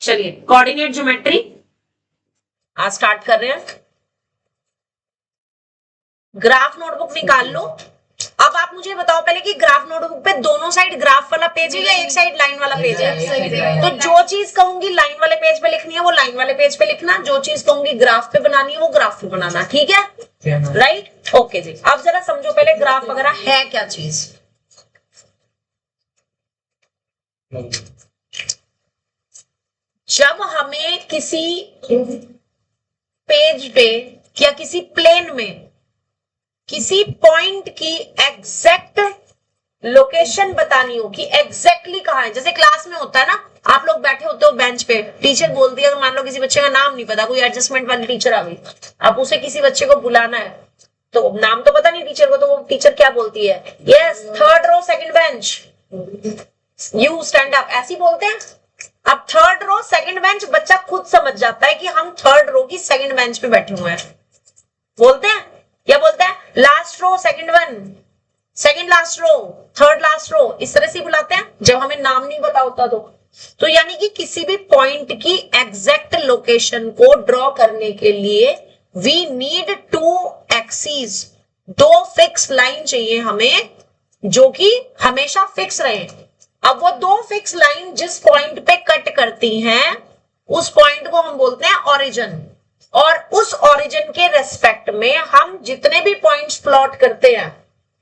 चलिए coordinate geometry आज start कर रहे हैं। ग्राफ नोटबुक निकाल लो। अब आप मुझे बताओ पहले कि ग्राफ नोटबुक पे दोनों साइड ग्राफ वाला पेज है या एक साइड लाइन वाला पेज है? तो जो चीज कहूंगी लाइन वाले पेज पे लिखनी है वो लाइन वाले पेज पे लिखना, जो चीज कहूंगी ग्राफ पे बनानी है वो ग्राफ पे बनाना, ठीक है? राइट, ओके जी। अब जरा समझो पहले ग्राफ वगैरह है क्या चीज। जब हमें किसी पेज पे या किसी प्लेन में किसी पॉइंट की एग्जैक्ट लोकेशन बतानी हो कि एग्जैक्टली कहाँ है, जैसे क्लास में होता है ना, आप लोग बैठे होते हो बेंच पे, टीचर बोलती है, मान लो किसी बच्चे का नाम नहीं पता, कोई एडजस्टमेंट वाली टीचर आ गई, अब उसे किसी बच्चे को बुलाना है तो नाम तो पता नहीं टीचर को, तो वो टीचर क्या बोलती है, yes third row second bench, you stand up, ऐसी बोलते हैं। अब थर्ड रो सेकंड बेंच, बच्चा खुद समझ जाता है कि हम थर्ड रो की सेकंड बेंच पे बैठे हुए हैं, बोलते हैं क्या बोलते हैं, last row second one, second last row, third last row, इस तरह से बुलाते हैं जब हमें नाम नहीं पता होता तो यानी कि किसी भी पॉइंट की एग्जैक्ट लोकेशन को ड्रॉ करने के लिए वी नीड टू एक्सिस, दो फिक्स लाइन चाहिए हमें जो कि हमेशा फिक्स रहे। अब वो दो फिक्स लाइन जिस पॉइंट पे कट करती हैं उस पॉइंट को हम बोलते हैं ओरिजिन, और उस ओरिजिन के रेस्पेक्ट में हम जितने भी पॉइंट्स प्लॉट करते हैं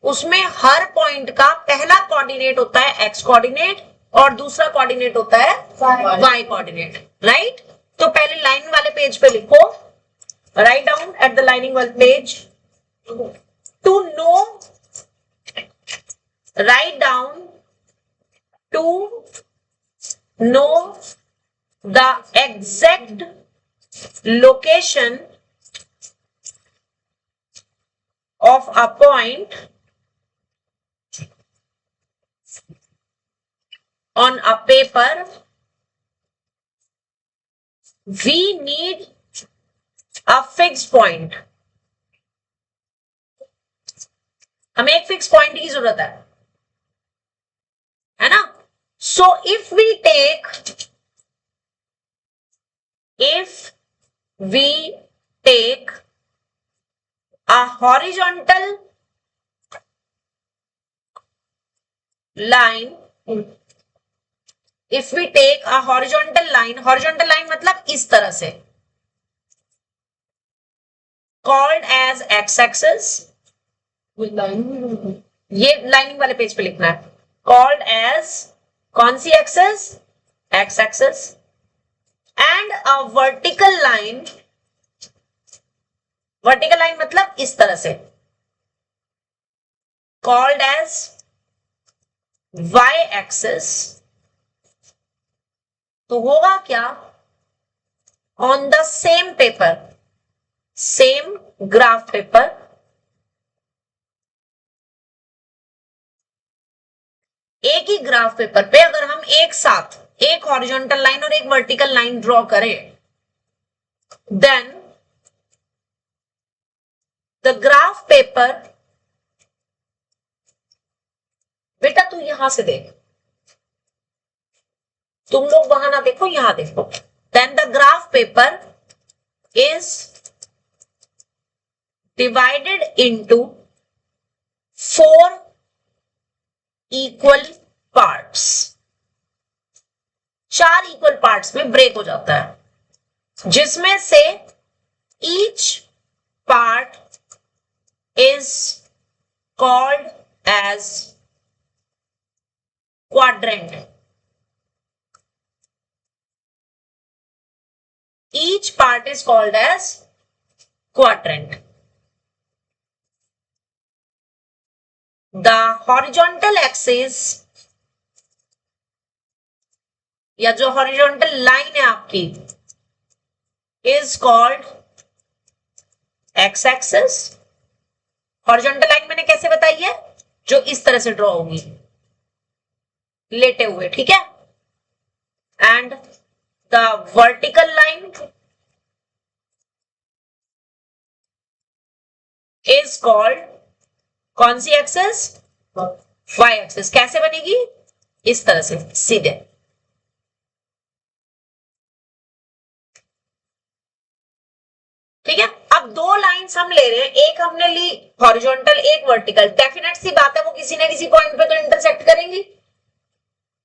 उसमें हर पॉइंट का पहला कोऑर्डिनेट होता है एक्स कोऑर्डिनेट और दूसरा कोऑर्डिनेट होता है वाई कोऑर्डिनेट, राइट? तो पहले लाइन वाले पेज पे लिखो, write down at the lining वाले page, to know, write down to know the exact location of a point on a paper, we need a fixed point, हमें एक fix point की जरूरत है ना? So if we take a horizontal line, if we take a horizontal line मतलब इस तरह से, called as x-axis, ये लाइनिंग वाले पेज पे लिखना है, called as कौन सी access, x-axis, and a vertical line मतलब इस तरह से, called as y-axis, तो होगा क्या, on the same paper, same graph paper, एक ही ग्राफ पेपर पे अगर हम एक साथ एक हॉरिजॉन्टल लाइन और एक वर्टिकल लाइन ड्रॉ करें, देन द ग्राफ पेपर, बेटा तू यहां से देख, तुम लोग वहां ना देखो, यहां देखो, then the graph paper is divided into 4 equal parts, 4 equal parts में ब्रेक हो जाता है, जिसमें से each part is called as quadrant, each part is called as quadrant. The horizontal axis या जो हॉरिजॉन्टल लाइन है आपकी is called X axis, horizontal line मैंने कैसे बताई है, जो इस तरह से ड्रॉ होगी लेटे हुए, ठीक है, and the vertical line is called कौन सी एक्सेस, वाई एक्सेस। कैसे बनेगी, इस तरह से सीधे, ले रहे हैं, एक हमने ली हॉरिजॉन्टल, एक वर्टिकल, डेफिनेट सी बात है वो किसी न किसी पॉइंट पे तो इंटरसेक्ट करेंगी।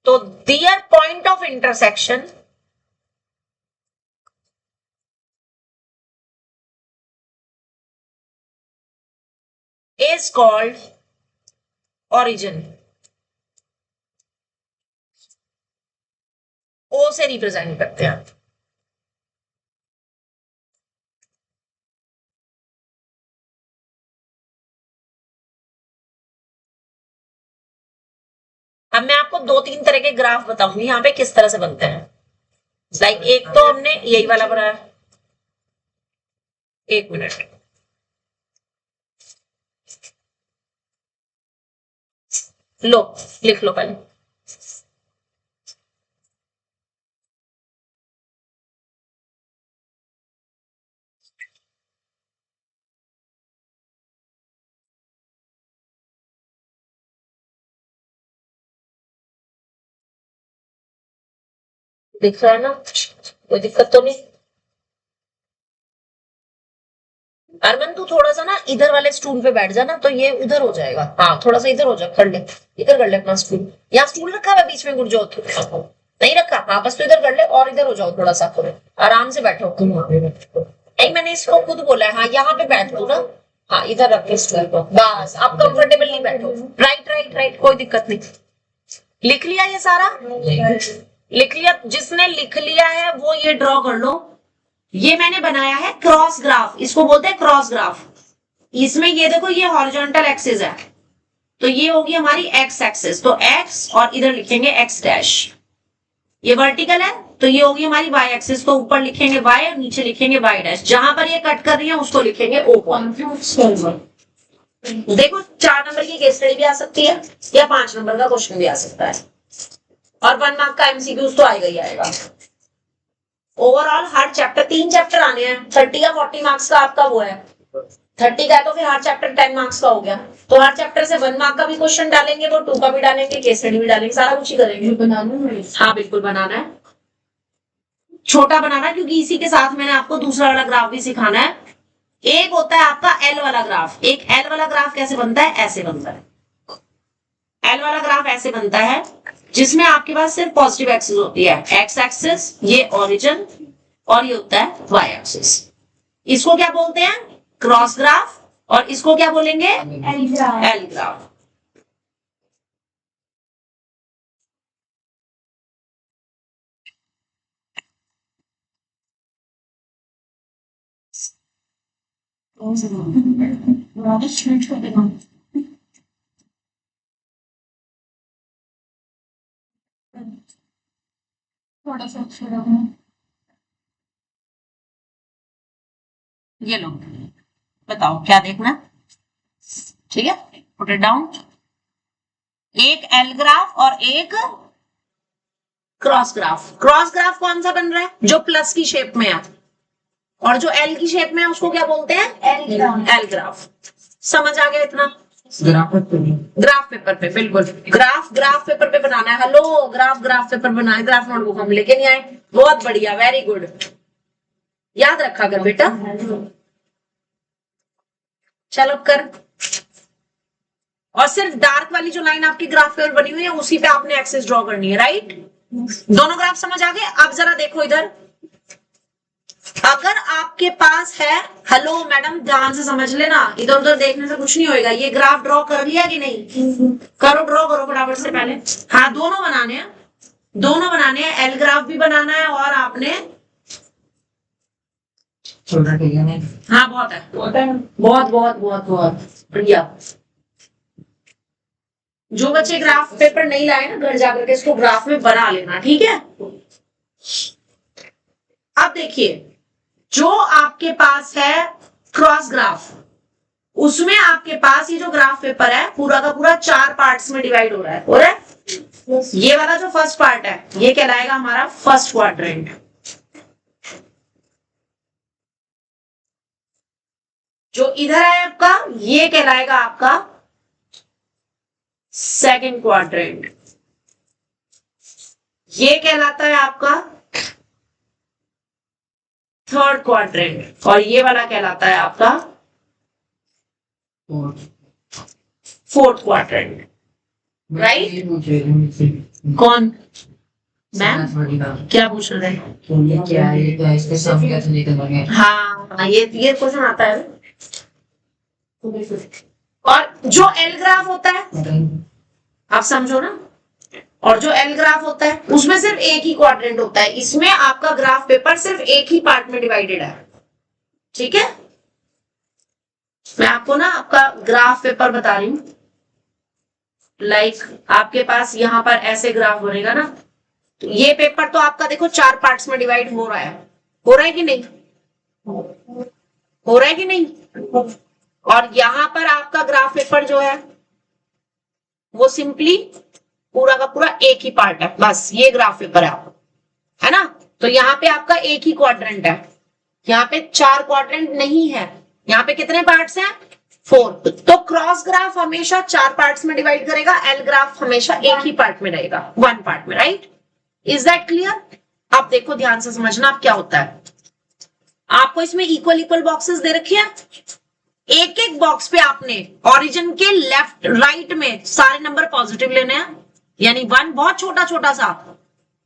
तो there point of intersection is called origin. O से रिप्रेजेंट करते हैं। अब मैं आपको 2-3 तरह के ग्राफ बताऊंगी यहाँ पे किस तरह से बनते हैं। लाइक एक तो हमने यही वाला बनाया, एक मिनट, लो लिख लो पहले। दिख रहा है ना, कोई दिक्कत तो नहीं। अरमन तू थोड़ा सा ना इधर वाले स्टूल पे बैठ जा ना, तो ये उधर हो जाएगा। हाँ थोड़ा सा इधर हो जा, कर ले, इधर कर ले अपना स्टूल। यहाँ स्टूल रखा हुआ बीच में गुरजोत? नहीं रखा? हाँ बस तू इधर कर ले और इधर हो जाओ, थोड़ा सा आराम से बैठो। नहीं मैंने इसको खुद बोला है, हाँ यहाँ पे बैठ लो ना। हाँ इधर रख के स्टूल को, बस आप कंफर्टेबली बैठो। राइट राइट राइट, कोई दिक्कत नहीं। लिख लिया ये सारा? लिख लिया? जिसने लिख लिया है वो ये ड्रॉ कर लो। ये मैंने बनाया है क्रॉस ग्राफ, इसको बोलते हैं क्रॉस ग्राफ। इसमें ये देखो ये हॉरिजॉन्टल एक्सिस है, तो ये होगी हमारी एक्स एक्सिस, तो एक्स और इधर लिखेंगे एक्स डैश। ये वर्टिकल है तो ये होगी हमारी वाई एक्सिस, तो ऊपर लिखेंगे वाई और नीचे लिखेंगे वाई डैश। जहां पर ये कट कर रही है उसको लिखेंगे ओ पॉइंट। देखो 4 नंबर की केस स्टडी भी आ सकती है या 5 नंबर का क्वेश्चन भी आ सकता है, और 1 मार्क का एमसीक्यूज तो आएगा ही आएगा। ओवरऑल हर चैप्टर 3 चैप्टर आने हैं, 30 या 40 मार्क्स का आपका वो है। 30 का है तो फिर हर चैप्टर 10 मार्क्स का हो गया, तो हर चैप्टर से 1 मार्क का भी क्वेश्चन डालेंगे, वो 2 का भी डालेंगे, केस स्टडी भी डालेंगे, सारा कुछ ही करेंगे। हाँ बिल्कुल बनाना है, छोटा बनाना है, क्योंकि इसी के साथ मैंने आपको दूसरा वाला ग्राफ भी सिखाना है। एक होता है आपका एल वाला ग्राफ। एक एल वाला ग्राफ कैसे बनता है? ऐसे बनता है। एल वाला ग्राफ ऐसे बनता है जिसमें आपके पास सिर्फ पॉजिटिव एक्सिस होती है, एक्स एक्सिस, ये ओरिजिन, और ये होता है वाई एक्सिस। इसको क्या बोलते हैं? Cross graph. और इसको क्या बोलेंगे? L graph. थोड़ा सा ये लो, बताओ क्या देखना? ठीक है, पुट इट डाउन। एक एल ग्राफ और एक क्रॉस ग्राफ। क्रॉस ग्राफ कौन सा बन रहा है? जो प्लस की शेप में है, और जो एल की शेप में है उसको क्या बोलते हैं? L graph. समझ आ गया इतना? ग्राफ पेपर पे, बिल्कुल ग्राफ पेपर पे बनाना है। हेलो, ग्राफ पेपर बनाए, ग्राफ नोटबुक हम लेके नहीं आए। बहुत बढ़िया, वेरी गुड, याद रखा कर बेटा। चलो कर। और सिर्फ डार्क वाली जो लाइन आपकी ग्राफ पेपर बनी हुई है उसी पे आपने एक्सिस ड्रॉ करनी है, राइट? दोनों ग्राफ समझ आ गए? अब जरा देखो इधर, अगर आपके पास है, हेलो मैडम ध्यान से समझ लेना, इधर उधर देखने से कुछ नहीं होएगा। ये ग्राफ ड्रॉ कर लिया कि नहीं? करो, ड्रॉ करो फटाफट से पहले। हाँ दोनों बनाने हैं, दोनों बनाने हैं, एल ग्राफ भी बनाना है और आपने, हाँ बहुत है, बहुत बहुत बहुत बहुत बढ़िया। जो बच्चे ग्राफ पेपर नहीं लाए ना, घर जाकर के इसको ग्राफ में बना लेना, ठीक है? अब देखिए, जो आपके पास है क्रॉस ग्राफ, उसमें आपके पास ये जो ग्राफ पेपर है पूरा का पूरा 4 पार्ट्स में डिवाइड हो रहा है, हो रहा है? ये वाला जो फर्स्ट पार्ट है ये कहलाएगा हमारा फर्स्ट क्वाड्रेंट। जो इधर है आपका ये कहलाएगा आपका सेकंड क्वाड्रेंट। ये कहलाता है आपका थर्ड क्वाड्रेंट, और ये वाला कहलाता है आपका फोर्थ क्वाड्रेंट, राइट? कौन? मैम क्या पूछ रहे हैं? क्या है इसके सब कैसे निकलेंगे? हाँ, ये क्वेश्चन आता है। और जो एल ग्राफ होता है, आप समझो ना, और जो एल ग्राफ होता है उसमें सिर्फ एक ही क्वाड्रेंट होता है। इसमें आपका ग्राफ पेपर सिर्फ एक ही पार्ट में डिवाइडेड है, ठीक है? मैं आपको ना आपका ग्राफ पेपर बता रही हूं। लाइक आपके पास यहां पर ऐसे ग्राफ बनेगा ना, तो ये पेपर तो आपका देखो 4 पार्ट्स में डिवाइड हो रहा है कि नहीं? हो रहा है कि नहीं? और यहां पर आपका ग्राफ पेपर जो है वो सिंपली पूरा का पूरा एक ही पार्ट है, बस ये ग्राफ पेपर है ना? तो यहाँ पे आपका एक ही क्वाड्रेंट है, यहाँ पे 4 क्वाड्रेंट नहीं है। यहाँ पे कितने पार्ट्स हैं? 4। तो क्रॉस ग्राफ हमेशा 4 पार्ट्स में डिवाइड करेगा, एल ग्राफ हमेशा एक ही पार्ट में रहेगा, 1 पार्ट में, राइट? Is that clear? अब देखो ध्यान से समझना अब क्या होता है। आपको इसमें इक्वल बॉक्सेस दे रखे हैं, एक एक बॉक्स पे आपने ओरिजिन के लेफ्ट राइट में सारे नंबर पॉजिटिव लेने हैं, यानी 1 बहुत छोटा छोटा सा,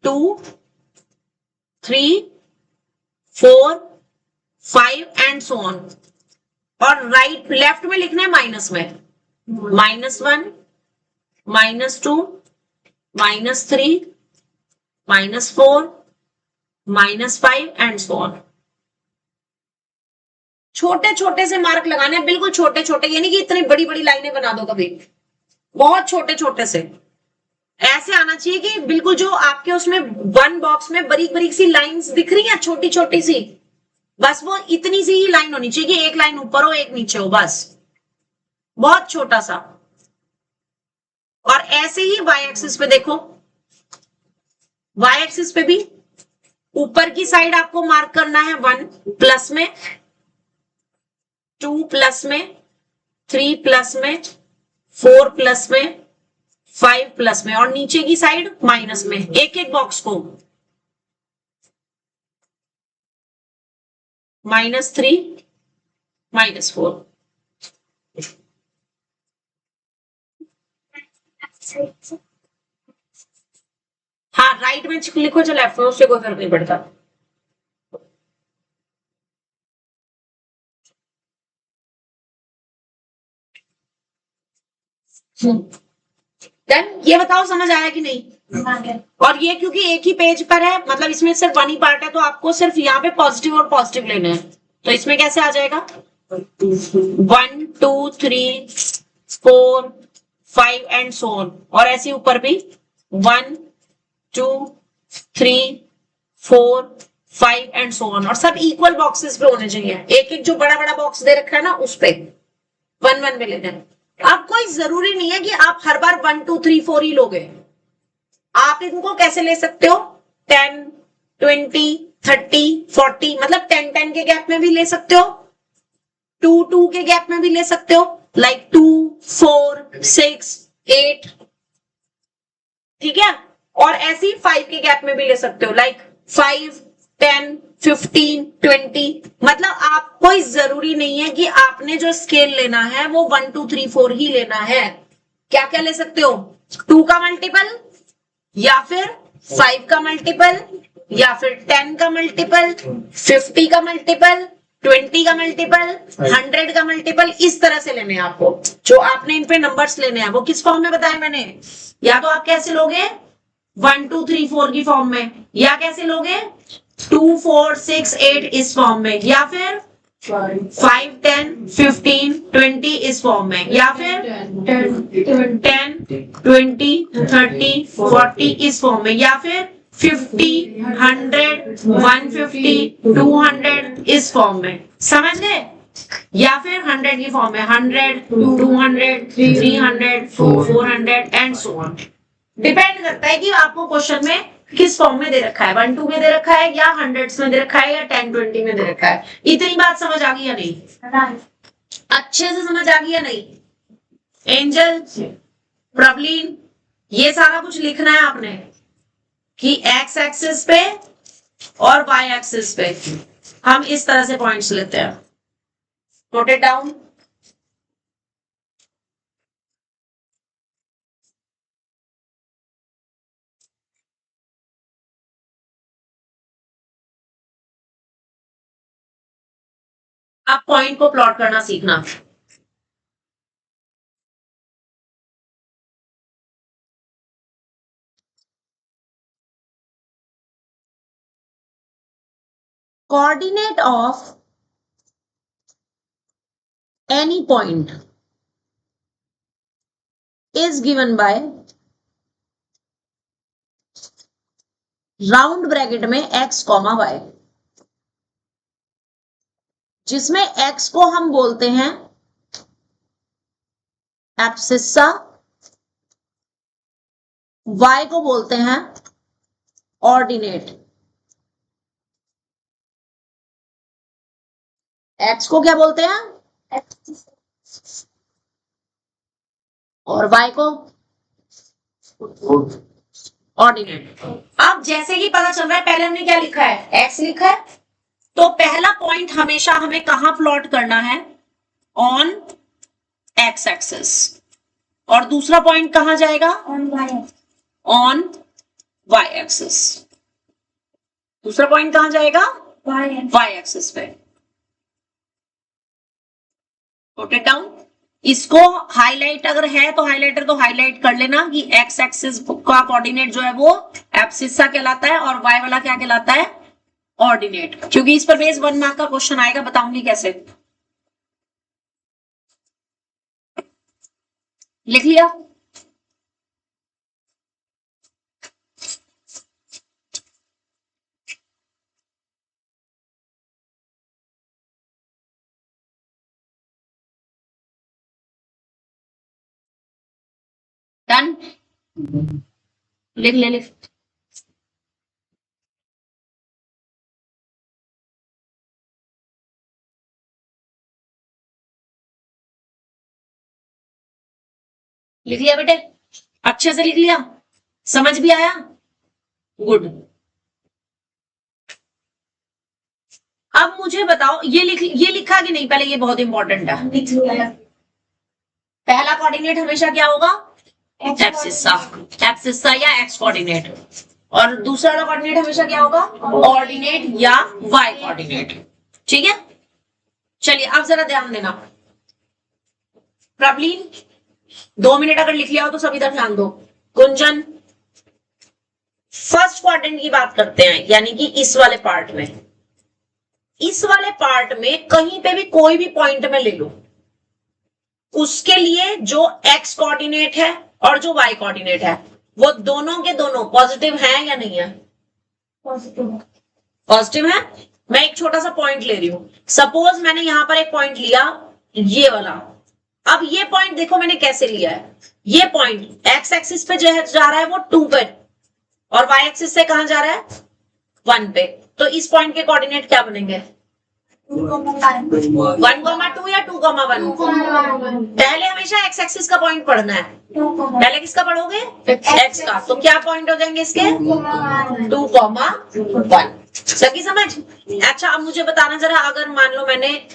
2, 3, 4, 5 एंड सो ऑन। और राइट लेफ्ट में लिखना है माइनस में, -1, -2, -3, -4, -5 एंड सो ऑन। छोटे छोटे से मार्क लगाने हैं, बिल्कुल छोटे छोटे, यानी कि इतनी बड़ी बड़ी लाइनें बना दो कभी, बहुत छोटे छोटे से ऐसे आना चाहिए कि बिल्कुल जो आपके उसमें 1 बॉक्स में बारीक बारीक सी लाइंस दिख रही हैं छोटी छोटी सी, बस वो इतनी सी ही लाइन होनी चाहिए कि एक लाइन ऊपर हो एक नीचे हो, बस बहुत छोटा सा। और ऐसे ही वाई एक्सिस पे देखो, वाई एक्सिस पे भी ऊपर की साइड आपको मार्क करना है 1 प्लस में, 2 प्लस में, 3 प्लस में, 4 प्लस में, 5 प्लस में, और नीचे की साइड माइनस में, एक एक बॉक्स को -3, -4। हाँ, राइट में लिखो चाहे लेफ्ट में, उससे कोई फर्क नहीं पड़ता। देन ये बताओ समझ आया कि नहीं? और ये क्योंकि एक ही पेज पर है, मतलब इसमें सिर्फ 1 ही पार्ट है, तो आपको सिर्फ यहाँ पे पॉजिटिव और पॉजिटिव लेने हैं। तो इसमें कैसे आ जाएगा? 1, 2, 3, 4, 5 एंड सो ऑन। और ऐसे ऊपर भी 1, 2, 3, 4, 5 एंड सो ऑन। और सब इक्वल बॉक्सेस पे होने चाहिए, एक एक जो बड़ा बड़ा बॉक्स दे रखा है ना उस पे 1 1 में लेना है। अब कोई जरूरी नहीं है कि आप हर बार 1, 2, 3, 4 ही लोगे। आप इनको कैसे ले सकते हो? 10, 20, 30, 40, मतलब 10 10 के गैप में भी ले सकते हो, 2 2 के गैप में भी ले सकते हो, लाइक 2, 4, 6, 8, ठीक है? और ऐसे ही 5 के गैप में भी ले सकते हो, लाइक 5, 10, 15, 20। मतलब आप कोई जरूरी नहीं है कि आपने जो स्केल लेना है वो 1, 2, 3, 4 ही लेना है। क्या क्या ले सकते हो? 2 का मल्टीपल, या फिर 5 का मल्टीपल, या फिर 10 का मल्टीपल, 50 का मल्टीपल, 20 का मल्टीपल, 100 का मल्टीपल, इस तरह से लेने हैं आपको। जो आपने इन पे नंबर्स लेने हैं वो किस फॉर्म में बताया मैंने? या तो आप कैसे लोगे 1, 2, 3, 4 की फॉर्म में, या कैसे लोगे 2, 4, 6, 8 इस फॉर्म में, या फिर 5, 10, 15, 20 इस फॉर्म में, या फिर 10, 20, 30, 40 इस फॉर्म में, या फिर 50, 100, 150, 200 इस फॉर्म में। समझ गए? या फिर 100 की फॉर्म में 100, 200, 300, 400 एंड सो ऑन। डिपेंड करता है कि आपको क्वेश्चन में किस फॉर्म में दे रखा है, 1 2 में दे रखा है, या 100 में दे रखा है, या 10 20 में दे रखा है। इतनी बात समझ आ गई या नहीं? अच्छे से समझ आ गई या नहीं? एंजल, प्रवलीन, ये सारा कुछ लिखना है आपने कि एक्स एक्सिस पे और वाई एक्सिस पे हम इस तरह से पॉइंट्स लेते हैं। Note it down. अब पॉइंट को प्लॉट करना सीखना। Coordinate of any point is given by round bracket में x, y, जिसमें x को हम बोलते हैं एब्सिस्सा, y को बोलते हैं ऑर्डिनेट। x को क्या बोलते हैं और y को ऑर्डिनेट। अब जैसे ही पता चल रहा है, पहले हमने क्या लिखा है, x लिखा है, तो पहला पॉइंट हमेशा हमें कहां प्लॉट करना है, ऑन x एक्सिस, और दूसरा पॉइंट कहां जाएगा, ऑन y एक्सिस। दूसरा पॉइंट कहां जाएगा, y एक्सिस पे। Note it down. इसको हाईलाइट अगर है तो हाइलाइटर तो हाईलाइट कर लेना कि x एक्सिस का कोऑर्डिनेट जो है वो एब्सिस्सा कहलाता है और y वाला क्या कहलाता है, ऑर्डिनेट, क्योंकि इस पर बेस 1 मार्क का क्वेश्चन आएगा, बताऊंगी कैसे। लिख लिया? डन? लिख ले, लिख। लिख लिया बेटे? अच्छे से लिख लिया? समझ भी आया? गुड। अब मुझे बताओ, ये लिखा कि नहीं पहले, ये बहुत इंपॉर्टेंट है। पहला कोऑर्डिनेट हमेशा क्या होगा, एब्सिस्सा, एब्सिस्सा या एक्स कोऑर्डिनेट, और दूसरा वाला कोऑर्डिनेट हमेशा क्या होगा, ऑर्डिनेट या वाई कोऑर्डिनेट। ठीक है, चलिए अब जरा ध्यान देना। प्रबलीन 2 मिनट अगर लिख लिया हो तो सब इधर ध्यान दो। गुंजन, फर्स्ट क्वाड्रेंट की बात करते हैं, यानी कि इस वाले पार्ट में। इस वाले पार्ट में कहीं पे भी कोई भी पॉइंट में ले लो, उसके लिए जो एक्स कोऑर्डिनेट है और जो वाई कोऑर्डिनेट है वो दोनों के दोनों पॉजिटिव हैं या नहीं है, पॉजिटिव है। मैं एक छोटा सा पॉइंट ले रही हूं, सपोज मैंने यहां पर एक पॉइंट लिया, ये वाला। अब ये पॉइंट देखो मैंने कैसे लिया है, ये पॉइंट एक्स एक्सिस पे जो है जा रहा है वो 2 पे, और वाई एक्सिस से कहां जा रहा है, 1 पे। तो इस पॉइंट के कोऑर्डिनेट क्या बनेंगे, 1,2 या 2,1। पहले हमेशा एक्स एक्सिस का पॉइंट पढ़ना है। पहले किसका पढ़ोगे, एक्स का। तो क्या पॉइंट हो जाएंगे इसके, 2,1। लगी समझ? अच्छा अब मुझे बताना जरा, अगर मान लो मैंने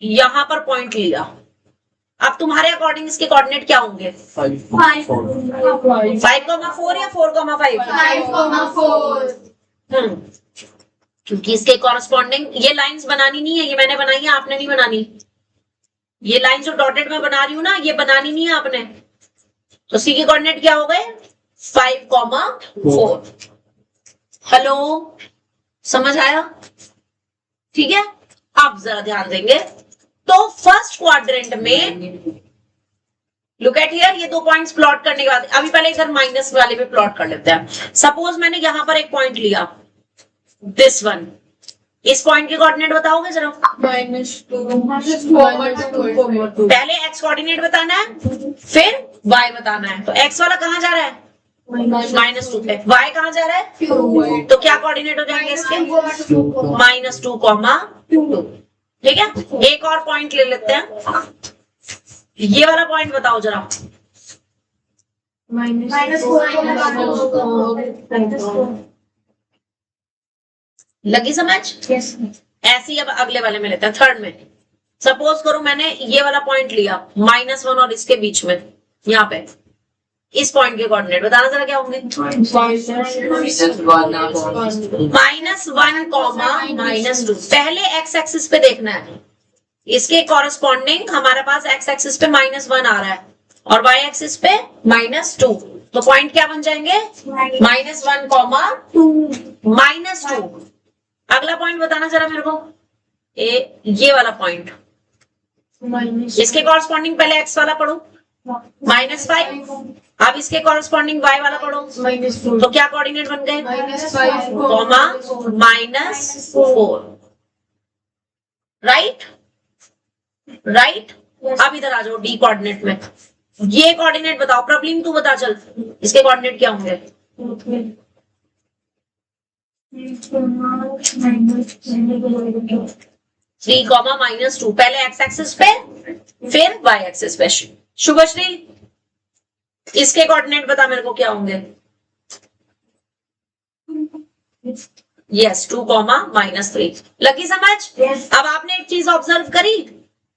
यहां पर पॉइंट लिया, अब तुम्हारे अकॉर्डिंग इसके कोऑर्डिनेट क्या होंगे, 5,4 या 4,5? क्योंकि इसके कॉरस्पॉन्डिंग ये लाइंस बनानी नहीं है, ये मैंने बनाई है, आपने नहीं बनानी। ये लाइन जो डॉटेड में बना रही हूं ना, ये बनानी नहीं है आपने। तो सी के कोऑर्डिनेट क्या हो गए, 5,4। हेलो, समझ आया? ठीक है, अब जरा ध्यान देंगे। तो फर्स्ट क्वाड्रेंट में लुक एट हियर, ये 2 पॉइंट्स प्लॉट करने के बाद अभी पहले इधर माइनस वाले पे प्लॉट कर लेते हैं। सपोज मैंने यहां पर एक पॉइंट लिया, दिस वन, इस पॉइंट के कोऑर्डिनेट बताओगे जरा। -2 पहले एक्स कोऑर्डिनेट बताना है, फिर वाई बताना है। तो एक्स वाला कहां जा रहा है, -2 पे। वाई कहां जा रहा है, तो क्या कोऑर्डिनेट हो जाएंगे इसके, -2,2। ठीक है, एक और पॉइंट ले लेते हैं, ये वाला पॉइंट बताओ जरा। लगी समझ? yes. ऐसे ही अब अगले वाले में लेते हैं, थर्ड में। सपोज करो मैंने ये वाला पॉइंट लिया, -1 और इसके बीच में, यहाँ पे इस पॉइंट के कोऑर्डिनेट बताना जरा क्या होंगे, -1, -2। पहले एक्स एक्सिस पे देखना है, इसके कॉरस्पॉन्डिंग हमारे पास एक्स एक्सिस पे -1 आ रहा है और वाई एक्सिस पे -2, तो पॉइंट क्या बन जाएंगे? -1, -2। अगला पॉइंट बताना जरा मेरे को, ये वाला पॉइंट, इसके कॉरस्पॉन्डिंग पहले एक्स वाला पढ़ो, -5। अब इसके कॉरस्पॉन्डिंग y वाला पढ़ो, तो क्या कोऑर्डिनेट बन गए? -5, कॉमा -4। राइट। अब इधर आ जाओ डी कोऑर्डिनेट में, ये कोऑर्डिनेट बताओ प्रॉब्लम, तू बता चल इसके कोऑर्डिनेट क्या होंगे? 3, -2, पहले एक्स एक्सिस पे फिर वाई एक्सिस पे। शुभश्री इसके कोऑर्डिनेट बता मेरे को क्या होंगे? यस, 2, -3। लगी समझ? अब आपने एक चीज ऑब्जर्व करी,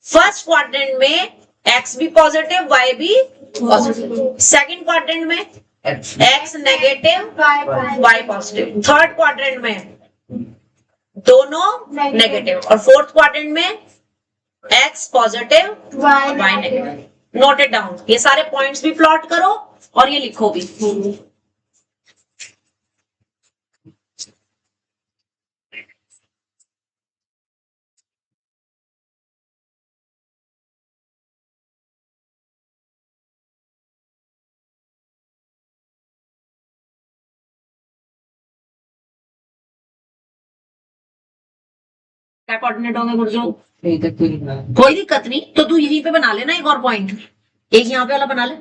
फर्स्ट क्वाड्रेंट में एक्स भी पॉजिटिव वाई भी पॉजिटिव, सेकंड क्वाड्रेंट में X negative Y positive, third quadrant में दोनों नेगेटिव, और फोर्थ क्वाड्रेंट में X positive Y negative. Noted down, ये सारे पॉइंट्स भी प्लॉट करो और ये लिखो भी। क्या कोऑर्डिनेट होंगे गुरजो? कोई दिक्कत नहीं, तो तू यहीं पे बना लेना एक और पॉइंट, एक यहाँ पे वाला बना ले।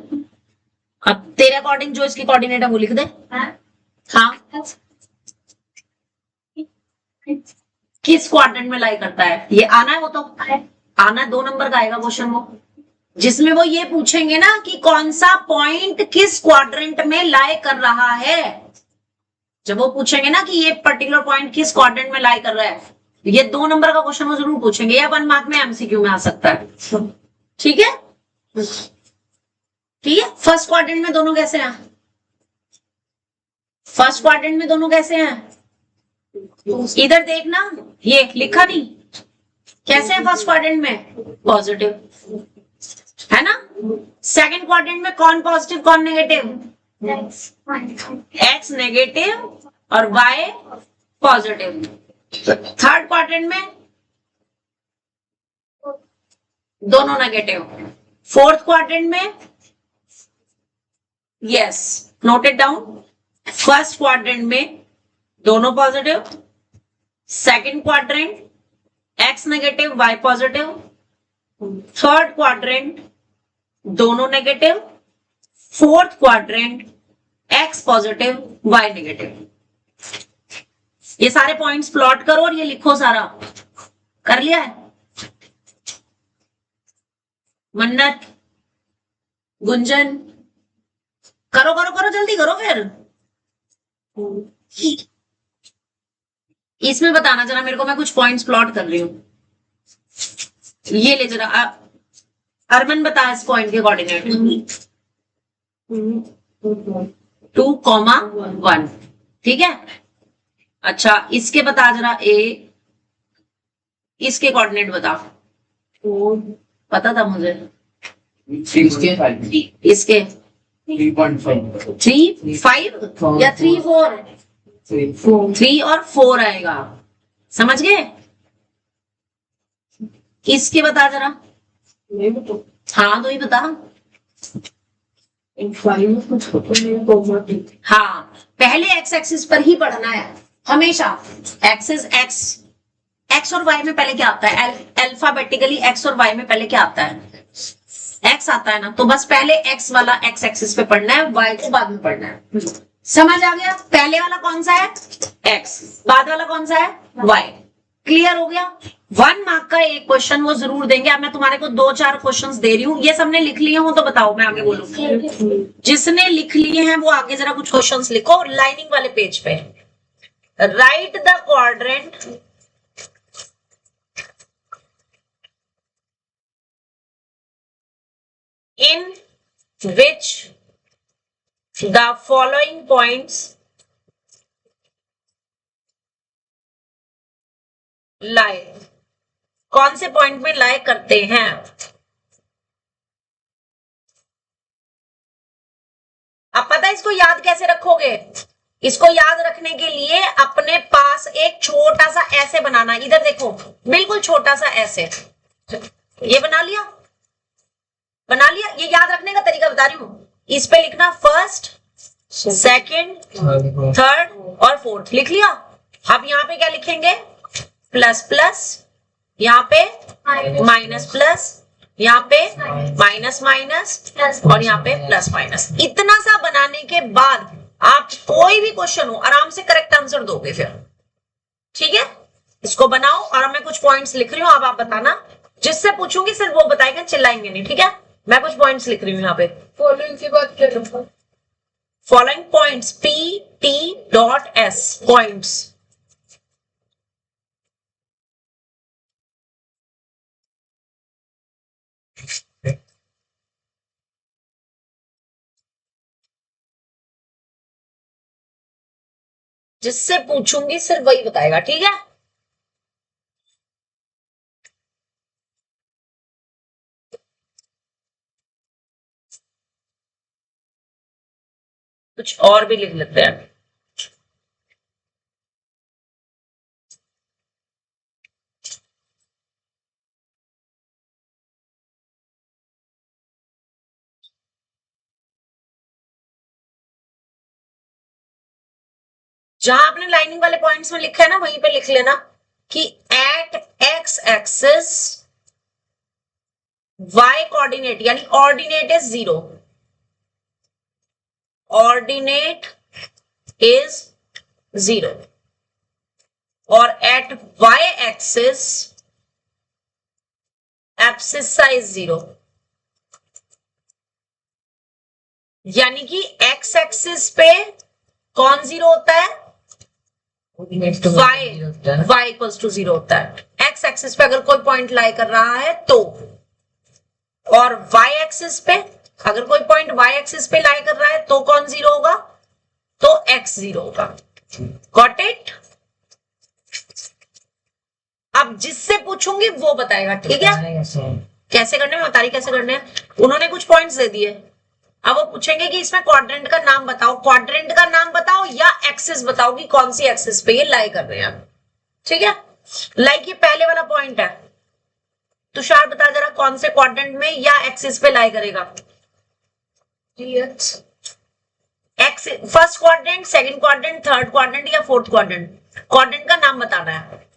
अब तेरे अकॉर्डिंग जो इसकी कोऑर्डिनेट है वो लिख दे। हाँ, किस क्वाड्रेंट में लाई करता है ये आना है, वो तो आना 2 नंबर का आएगा क्वेश्चन वो, जिसमें वो ये पूछेंगे ना कि कौन सा पॉइंट किस क्वाड्रेंट में लाई कर रहा है। जब वो पूछेंगे ना कि ये पर्टिकुलर पॉइंट किस क्वाड्रेंट में लाई कर रहा है, ये 2 नंबर का क्वेश्चन वो जरूर पूछेंगे, या 1 मार्क में एमसीक्यू में आ सकता है। ठीक है, फर्स्ट क्वाड्रेंट में दोनों कैसे हैं? फर्स्ट क्वाड्रेंट में दोनों कैसे हैं? इधर देखना, ये लिखा नहीं, कैसे है फर्स्ट क्वाड्रेंट में? पॉजिटिव है ना। सेकंड क्वाड्रेंट में कौन पॉजिटिव कौन नेगेटिव? एक्स नेगेटिव और वाई पॉजिटिव। थर्ड क्वाड्रेंट में दोनों नेगेटिव। फोर्थ क्वाड्रेंट में yes, noted down, first quadrant में दोनों positive, second quadrant X negative Y positive, third quadrant दोनों negative, fourth quadrant X positive Y negative. ये सारे points plot करो और ये लिखो सारा। कर लिया है? मन्नत, गुंजन, करो करो करो, जल्दी करो फिर। इसमें बताना जरा मेरे को, मैं कुछ पॉइंट्स प्लॉट कर रही हूँ। ये ले जरा, अरमन बता इस पॉइंट के कोऑर्डिनेट। 2, 1, ठीक है। अच्छा, इसके बता जरा, इसके कोऑर्डिनेट बता। पता था मुझे। इसके 3, 5 या 3, 4? 3 और 4 आएगा, समझ गए? इसके बता जरा। हाँ, तो ही बता। हाँ, पहले एक्स एक्सिस पर ही पढ़ना है हमेशा। एक्सिस एक्स और वाई में पहले क्या आता है? अल्फाबेटिकली एक्स और वाई में पहले क्या आता है? एक्स आता है ना, तो बस पहले एक्स वाला एक्स एक्सिस पे पढ़ना है, वाई को बाद में पढ़ना है। समझ आ गया? पहले वाला कौन सा है? एक्स, बाद वाला कौन सा है? वाई। क्लियर हो गया? 1 मार्क का एक क्वेश्चन वो जरूर देंगे। अब मैं तुम्हारे को 2-4 क्वेश्चंस दे रही हूँ, ये सबने लिख लिए हो तो बताओ, मैं आगे बोलूंगी। जिसने लिख लिए हैं वो आगे जरा कुछ क्वेश्चंस लिखो लाइनिंग वाले पेज पे। Right the quadrant in which the following points lie. कौन से पॉइंट में लाई करते हैं? अब पता है इसको याद कैसे रखोगे? इसको याद रखने के लिए अपने पास एक छोटा सा ऐसे बनाना, इधर देखो, बिल्कुल छोटा सा ऐसे, ये बना लिया, बना लिया। ये याद रखने का तरीका बता रही हूं, इस पे लिखना फर्स्ट, सेकंड, थर्ड और फोर्थ, लिख लिया। अब यहाँ पे क्या लिखेंगे? प्लस प्लस, यहाँ पे माइनस प्लस, यहाँ पे माइनस माइनस और यहाँ पे प्लस माइनस। इतना सा बनाने के बाद आप कोई भी क्वेश्चन हो आराम से करेक्ट आंसर दोगे फिर। ठीक है, इसको बनाओ और मैं कुछ पॉइंट्स लिख रही हूँ, अब आप बताना। जिससे पूछूंगी सिर्फ वो बताएगा, चिल्लाएंगे नहीं। ठीक है, मैं कुछ पॉइंट्स लिख रही हूँ यहाँ पे। फॉलोइंग की बात क्या करता? Following points, PT.S points. जिससे पूछूंगी सिर्फ वही बताएगा। ठीक है, कुछ और भी लिख लेते हैं। जहां आपने लाइनिंग वाले पॉइंट्स में लिखा है ना, वहीं पे लिख लेना कि at X axis Y coordinate, यानी ऑर्डिनेट इज 0, ऑर्डिनेट इज 0, और at Y axis abscissa is 0, यानी कि एक्स एक्सिस पे कौन 0 होता है? y इक्वल्स टू 0 होता है। एक्स एक्सिस पे अगर कोई पॉइंट लाई कर रहा है तो, और y एक्सिस पे अगर कोई पॉइंट y एक्सिस पे लाई कर रहा है तो कौन 0 होगा? तो x 0 होगा। Got it? अब जिससे पूछूंगी वो बताएगा। ठीक है, कैसे करने में बता रही, कैसे करने हैं। उन्होंने कुछ पॉइंट्स दे दिए, अब वो पूछेंगे कि इसमें क्वाड्रेंट का नाम बताओ, क्वाड्रेंट का नाम बताओ या एक्सिस बताओ कि कौन सी एक्सिस पे ये लाई कर रहे हैं। ठीक है, लाइक ये पहले वाला पॉइंट है, तुषार बता जरा कौन से क्वाड्रेंट में या एक्सिस पे लाई करेगा? X, first quadrant, second quadrant, third quadrant या फोर्थ क्वाड्रेंट? क्वाड्रेंट का नाम बताना है।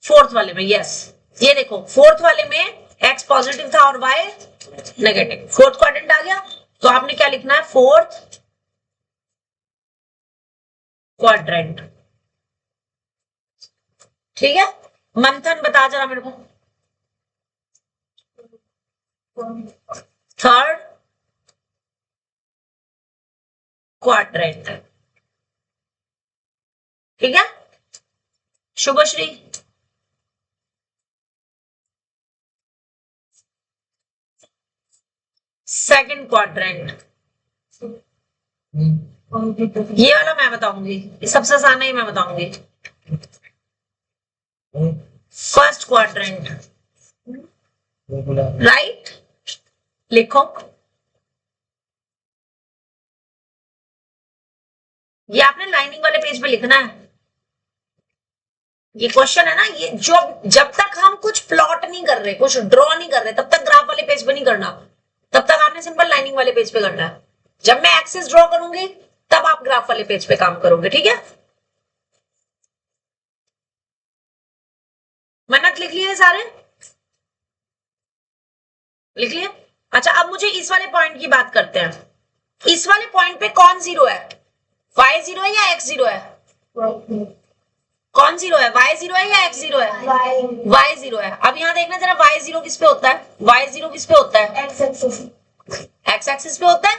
फोर्थ वाले में, यस। ये देखो, फोर्थ वाले में एक्स पॉजिटिव था और वाई नेगेटिव। फोर्थ क्वाड्रेंट आ गया तो आपने क्या लिखना है? Fourth quadrant. ठीक है, मंथन बता जरा मेरे को, थर्ड क्वाड्रेंट। ठीक है, शुभश्री सेकंड क्वाड्रेंट। ये वाला मैं बताऊंगी, ये सबसे आसान है, मैं बताऊंगी। First quadrant, right? लिखो, ये आपने लाइनिंग वाले पेज पे लिखना है। ये क्वेश्चन है ना, ये जब तक हम कुछ प्लॉट नहीं कर रहे, कुछ ड्रॉ नहीं कर रहे, तब तक ग्राफ वाले पेज पे नहीं करना, तब तक आपने सिंपल लाइनिंग वाले पेज पे करना है। जब मैं एक्सिस ड्रॉ करूंगी तब आप ग्राफ वाले पेज पे काम करोगे। ठीक है, मन्नत लिख लिए सारे? लिख लिए? अच्छा, अब मुझे इस वाले पॉइंट की बात करते हैं। इस वाले पॉइंट पे कौन 0 है? y 0 है या x 0 है? कौन 0 है? y 0 है या x 0 है? y 0 है। अब यहां देखना जरा, y 0 किस पे होता है? y 0 किस पे होता है? x एक्सिस पे होता है।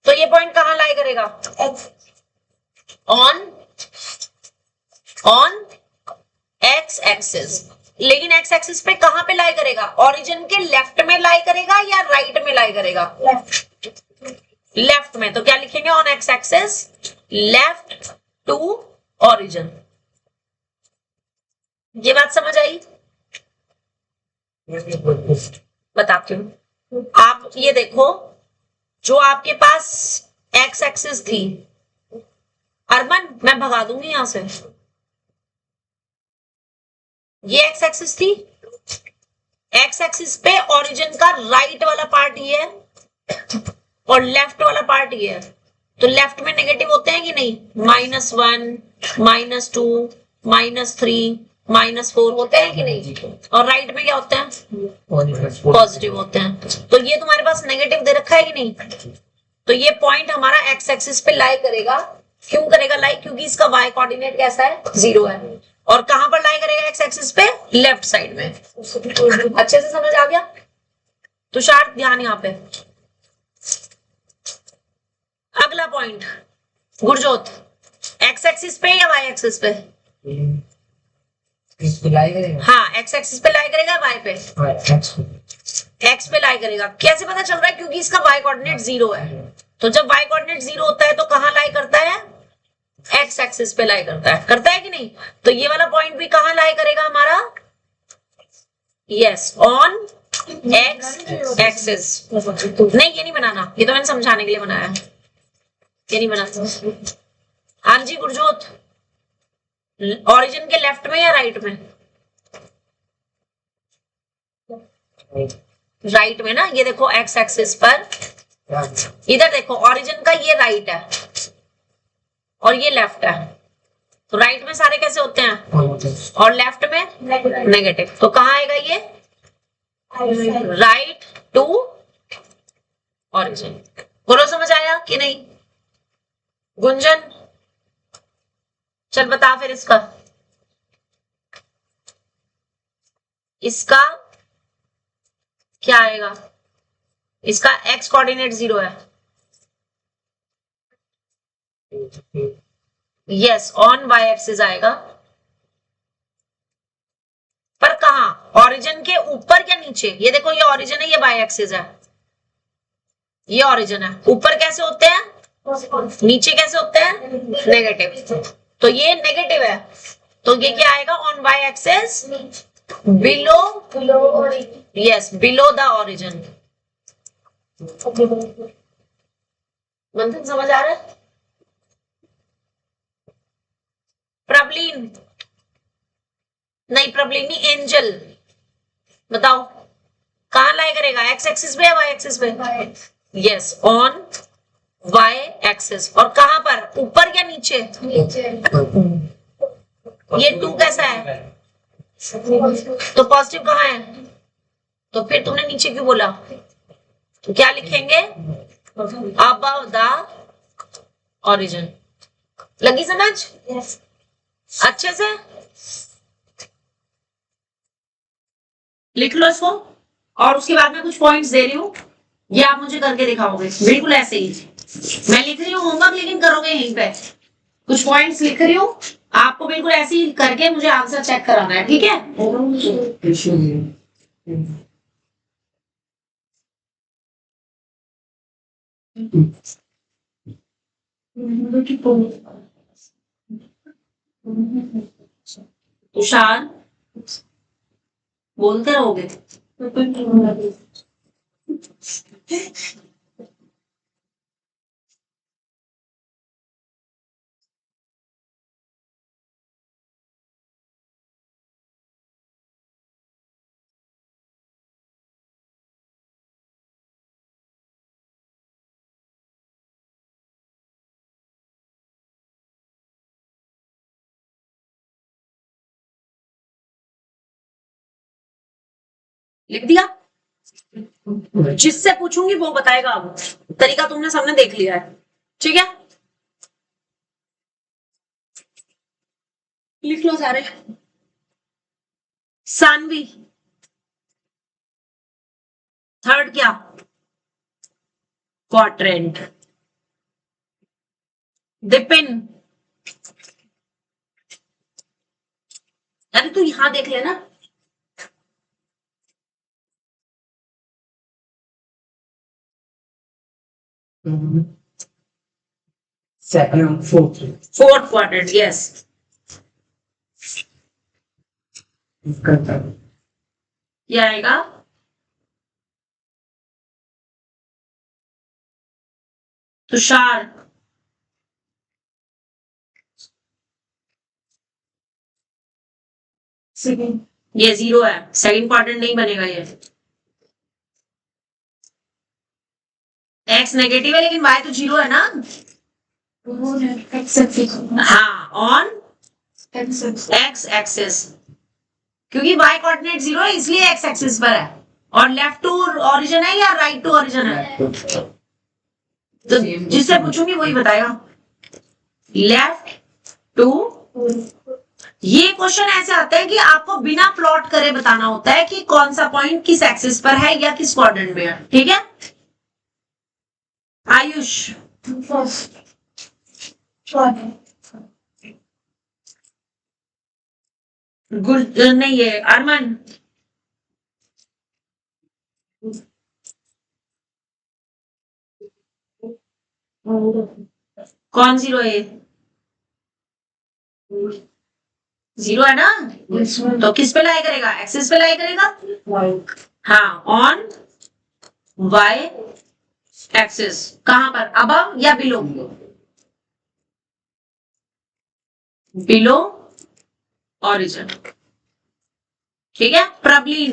तो ये पॉइंट कहां लाई करेगा? On x axis. लेकिन x एक्सिस पे कहां पे लाई करेगा? ओरिजिन के लेफ्ट में लाई करेगा या राइट में लाई करेगा? लेफ्ट में। तो क्या लिखेंगे? On x axis left to origin. ये बात समझ आई? बताती हूँ। आप ये देखो, जो आपके पास एक्स एक्सिस थी, अरमान मैं भगा दूंगी यहां से, ये एक्स एक्सिस थी, एक्स एक्सिस पे ओरिजिन का राइट वाला पार्ट ये है और लेफ्ट वाला पार्ट ये है। तो लेफ्ट में नेगेटिव होते हैं कि नहीं? -1, -2, -3, -4 होते हैं कि नहीं? और राइट में क्या होते हैं? पॉजिटिव होते हैं। तो ये तुम्हारे पास नेगेटिव दे रखा है कि नहीं? तो ये पॉइंट हमारा एक्स एक्सिस पे लाई करेगा। क्यों करेगा लाई? क्योंकि इसका वाई कोऑर्डिनेट कैसा है? 0 है। और कहां पर लाई करेगा एक्स एक्सिस पे? लेफ्ट साइड में। अच्छे से समझ आ गया? तुषार ध्यान यहां पे। अगला पॉइंट, गुरजोत, एक्स एक्सिस पे या वाई एक्सिस पे? हाँ, एक्स एक्सिस पे लाई करेगा, वाई पे? एक्स पे लाई करेगा। कैसे पता चल रहा है? क्योंकि इसका वाई कोऑर्डिनेट 0 है। तो जब वाई कोऑर्डिनेट 0 होता है तो कहां लाई करता है? एक्स एक्सिस पे लाई करता है कि नहीं? तो ये वाला पॉइंट भी कहां लाई करेगा हमारा? Yes, on x axis. नहीं, ये नहीं बनाना, ये तो मैंने समझाने के लिए बनाया है, ये नहीं बनाना। हाँ जी गुरजोत, ओरिजिन के लेफ्ट में या राइट में? राइट में ना। ये देखो एक्स एक्सिस पर, इधर देखो ओरिजिन का ये राइट है और ये लेफ्ट है। तो राइट में सारे कैसे होते हैं और लेफ्ट में नेगेटिव। तो कहां आएगा ये? Right to origin. बोलो समझ आया कि नहीं? गुंजन चल बता फिर इसका क्या आएगा? इसका एक्स कोऑर्डिनेट 0 है। यस, ऑन वाई एक्सिस आएगा। पर कहां? ओरिजिन के ऊपर या नीचे? ये देखो, ये ओरिजिन है, ये वाई एक्सिस है, ये ओरिजिन है। ऊपर कैसे होते हैं? नीचे कैसे होते हैं? नेगेटिव। तो ये नेगेटिव है, तो ये क्या आएगा? On Y axis below, yes, below the origin. Manthan समझ आ रहा है? प्रबलीन नहीं, प्रबलीन नहीं, एंजल बताओ कहां लाई करेगा? एक्स एक्सिस पे या वाई एक्सिस पे? Yes, on Y axis. और कहां पर? ऊपर या नीचे? ये 2 कैसा है? तो पॉजिटिव कहां है? तो फिर तुमने नीचे क्यों बोला? तो क्या लिखेंगे? Above the origin. लगी समझ? अच्छे से लिख लो इसको। और उसके बाद में कुछ पॉइंट्स दे रही हूं, ये आप मुझे करके दिखाओगे बिल्कुल ऐसे ही। मैं लिख रही हूँ होमवर्क, लेकिन करोगे यहीं पे। कुछ पॉइंट्स लिख रही हूँ, आपको बिल्कुल ऐसे ही करके मुझे आंसर चेक कराना है, ठीक है? तुषार बोलते रहोगे? लिख दिया? जिससे पूछूंगी वो बताएगा। अब तरीका तुमने सबने देख लिया है, ठीक है? लिख लो सारे। सानवी, थर्ड क्या? क्वाड्रेंट। दिपिन, अरे तू यहां देख लेना। Second, fourth. Fourth quadrant, yes. क्या आएगा? तुषार, ये 0 है, सेकंड क्वाड्रेंट नहीं बनेगा ये। x नेगेटिव है लेकिन y तो 0 है ना। हाँ, ऑन x एक्सिस, क्योंकि y कोऑर्डिनेट 0 है इसलिए x एक्सिस पर है, और लेफ्ट टू ओरिजिन है या राइट टू ओरिजिन है, तो जिससे पूछूंगी वही बताएगा। लेफ्ट टू, ये क्वेश्चन ऐसे आता है कि आपको बिना प्लॉट करे बताना होता है कि कौन सा पॉइंट किस एक्सिस पर है या किस क्वाड्रेंट में है, ठीक है। आयुष, नहीं है अरमान, कौन 0 है? 0 है ना, तो किस पे लाई करेगा? एक्सिस पे लाई करेगा। हाँ, ऑन y एक्सिस, कहां पर? अबव या बिलो? बिलो ओरिजिन, ठीक है। Prableen,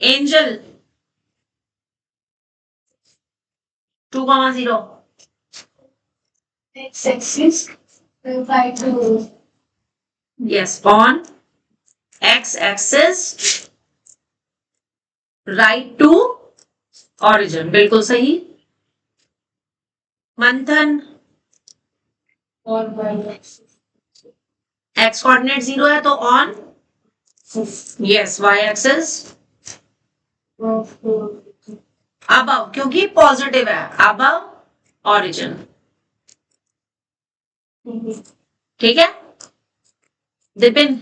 angel, 2,0 yes, on x axis right to origin, बिल्कुल सही। मंथन, x कोऑर्डिनेट 0 है तो on yes y axis above, क्योंकि पॉजिटिव है, अबव ओरिजिन, ठीक है। दिपिन,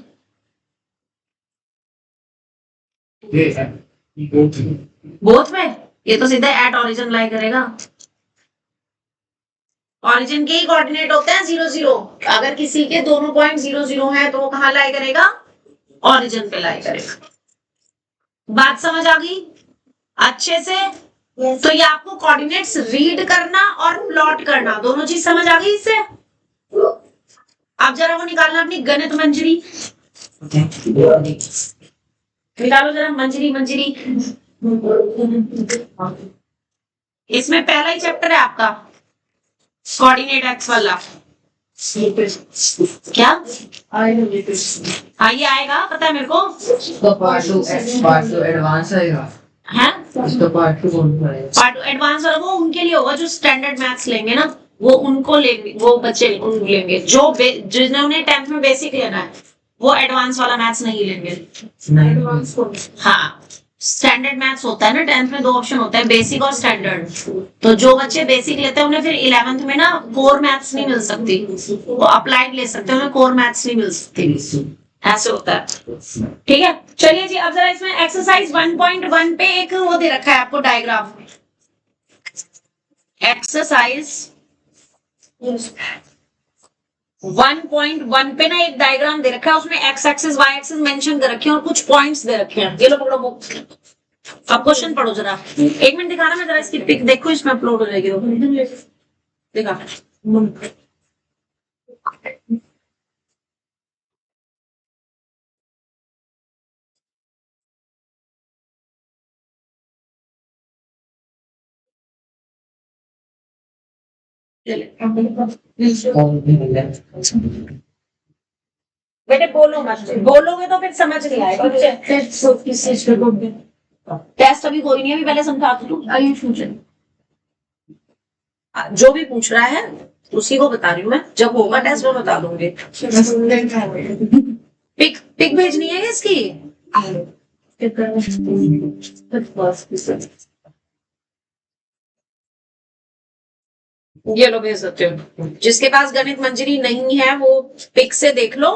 बोथ में, ये तो सीधा एट ओरिजिन लाई करेगा। ओरिजिन के ही कोऑर्डिनेट होते हैं 0 0, अगर किसी के दोनों पॉइंट 0 0 है तो वो कहां लाई करेगा? ओरिजिन पे लाई करेगा। बात समझ आ गई अच्छे से? तो ये आपको कोऑर्डिनेट्स रीड करना और प्लॉट करना, दोनों चीज समझ आ गई इससे? अब जरा वो निकालना अपनी गणित मंजरी, निकालो जरा मंजरी मंजरी। इसमें पहला ही चैप्टर है आपका कोऑर्डिनेट एक्स वाला। क्या ये आएगा पता है मेरे को, पार्ट 2 एडवांस आएगा है इसका पार्ट 2 कौन पढ़ेगा? पार्ट एडवांस वाला वो उनके लिए होगा जो स्टैंडर्ड मैथ्स लेंगे ना, वो उनको लेंगे, वो बच्चे उन लेंगे जो जिन्होंने 10th में बेसिक लेना है, वो एडवांस वाला मैथ्स नहीं लेंगे। हाँ, स्टैंडर्ड मैथ्स होता है ना 10th में, 2 ऑप्शन होते हैं, बेसिक और स्टैंडर्ड। तो जो बच्चे बेसिक लेते हैं उन्हें फिर 11th में ना कोर मैथ्स नहीं मिल सकती, वो अप्लाइड ले सकते हैं, उन्हें कोर मैथ्स नहीं मिल सकती, ऐसे होता है, ठीक है। चलिए जी, अब जरा इसमें एक्सरसाइज 1.1 पे एक वो दे रखा है आपको डायग्राम। एक्सरसाइज 1.1 पे ना एक डायग्राम दे रखा है, उसमें X axis Y axis mention कर रखे हैं और कुछ पॉइंट्स दे रखे हैं। ये लो पकड़ो बुक, अब क्वेश्चन पढ़ो जरा। 1 मिनट दिखाना, मैं जरा इसकी पिक देखो, इसमें अपलोड हो जाएगी, देखा। बेटे बोलो मत, बोलोगे तो फिर समझ नहीं आएगा। टेस्ट अभी कोई नहीं है, अभी पहले समझा दूं। जो भी पूछ रहा है उसी को बता रही हूँ मैं, जब होगा टेस्ट वो बता दूंगी। पिक भेजनी है इसकी, ये लो भेज सकते हो। जिसके पास गणित मंजरी नहीं है वो पिक से देख लो,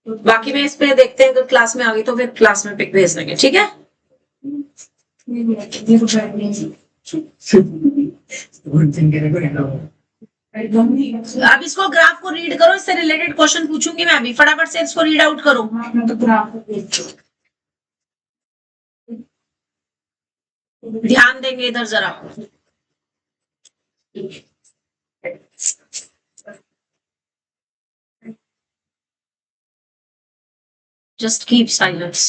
बाकी में इस पे देखते हैं, तो क्लास में आ गई तो फिर क्लास में पिक भेज देंगे, ठीक है। अब इसको ग्राफ को रीड करो, इससे रिलेटेड क्वेश्चन पूछूंगी मैं अभी, फटाफट से इसको रीड आउट करो। ध्यान देंगे इधर जरा। Just keep silence.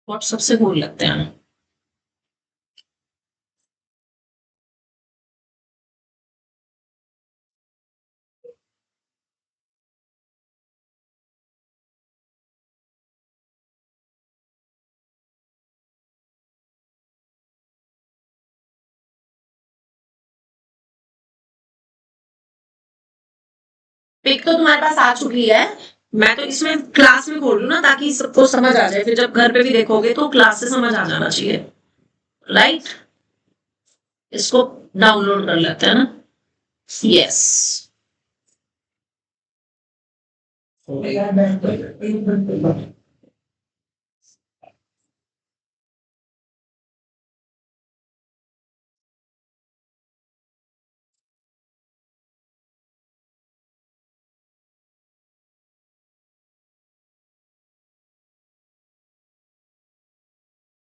व्हाट्सएप से बोल लगते हैं। पिक तो तुम्हारे पास आ चुकी है, मैं तो इसमें क्लास में खोल लूं ना ताकि सबको समझ आ जाए, फिर जब घर पे भी देखोगे तो क्लास से समझ आ जाना चाहिए, राइट? इसको डाउनलोड कर लेते हैं ना। यस,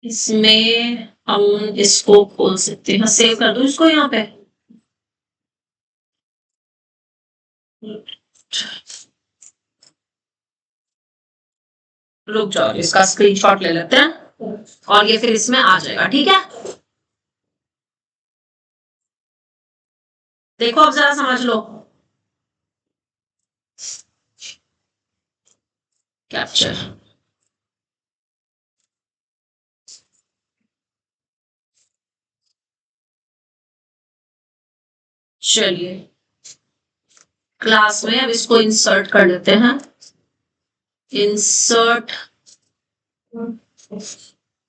इसमें हम इसको खोल सकते हैं, सेव कर दो इसको यहाँ पे। रुक जाओ, इसका स्क्रीनशॉट ले लेते हैं और ये फिर इसमें आ जाएगा, ठीक है? देखो अब जरा समझ लो। कैप्चर, चलिए क्लास में अब इसको इंसर्ट कर लेते हैं। इंसर्ट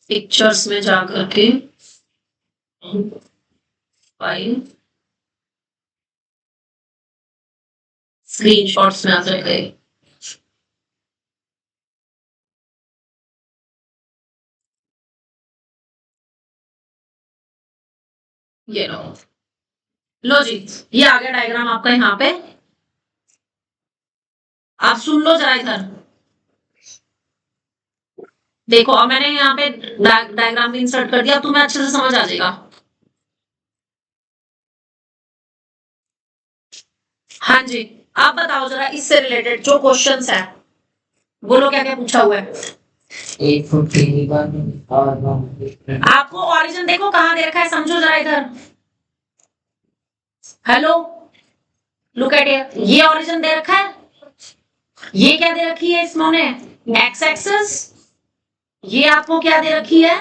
पिक्चर्स में जाकर के फाइल स्क्रीनशॉट्स में आ जाएगा। ये लो जी, ये आ गया डायग्राम आपका यहाँ पे। आप सुन लो जरा इधर देखो, अब मैंने यहाँ पे डायग्राम भी इंसर्ट कर दिया, तुम्हें अच्छे से समझ आ जाएगा। हाँ जी, आप बताओ जरा इससे रिलेटेड जो क्वेश्चंस है, बोलो क्या क्या पूछा हुआ है। आपको ओरिजिन देखो कहाँ दे रखा है, समझो जरा इधर। हेलो, लुक एट हियर, ये ओरिजिन दे रखा है, ये क्या दे रखी है इसमें, एक्स एक्सिस, ये आपको क्या दे रखी है,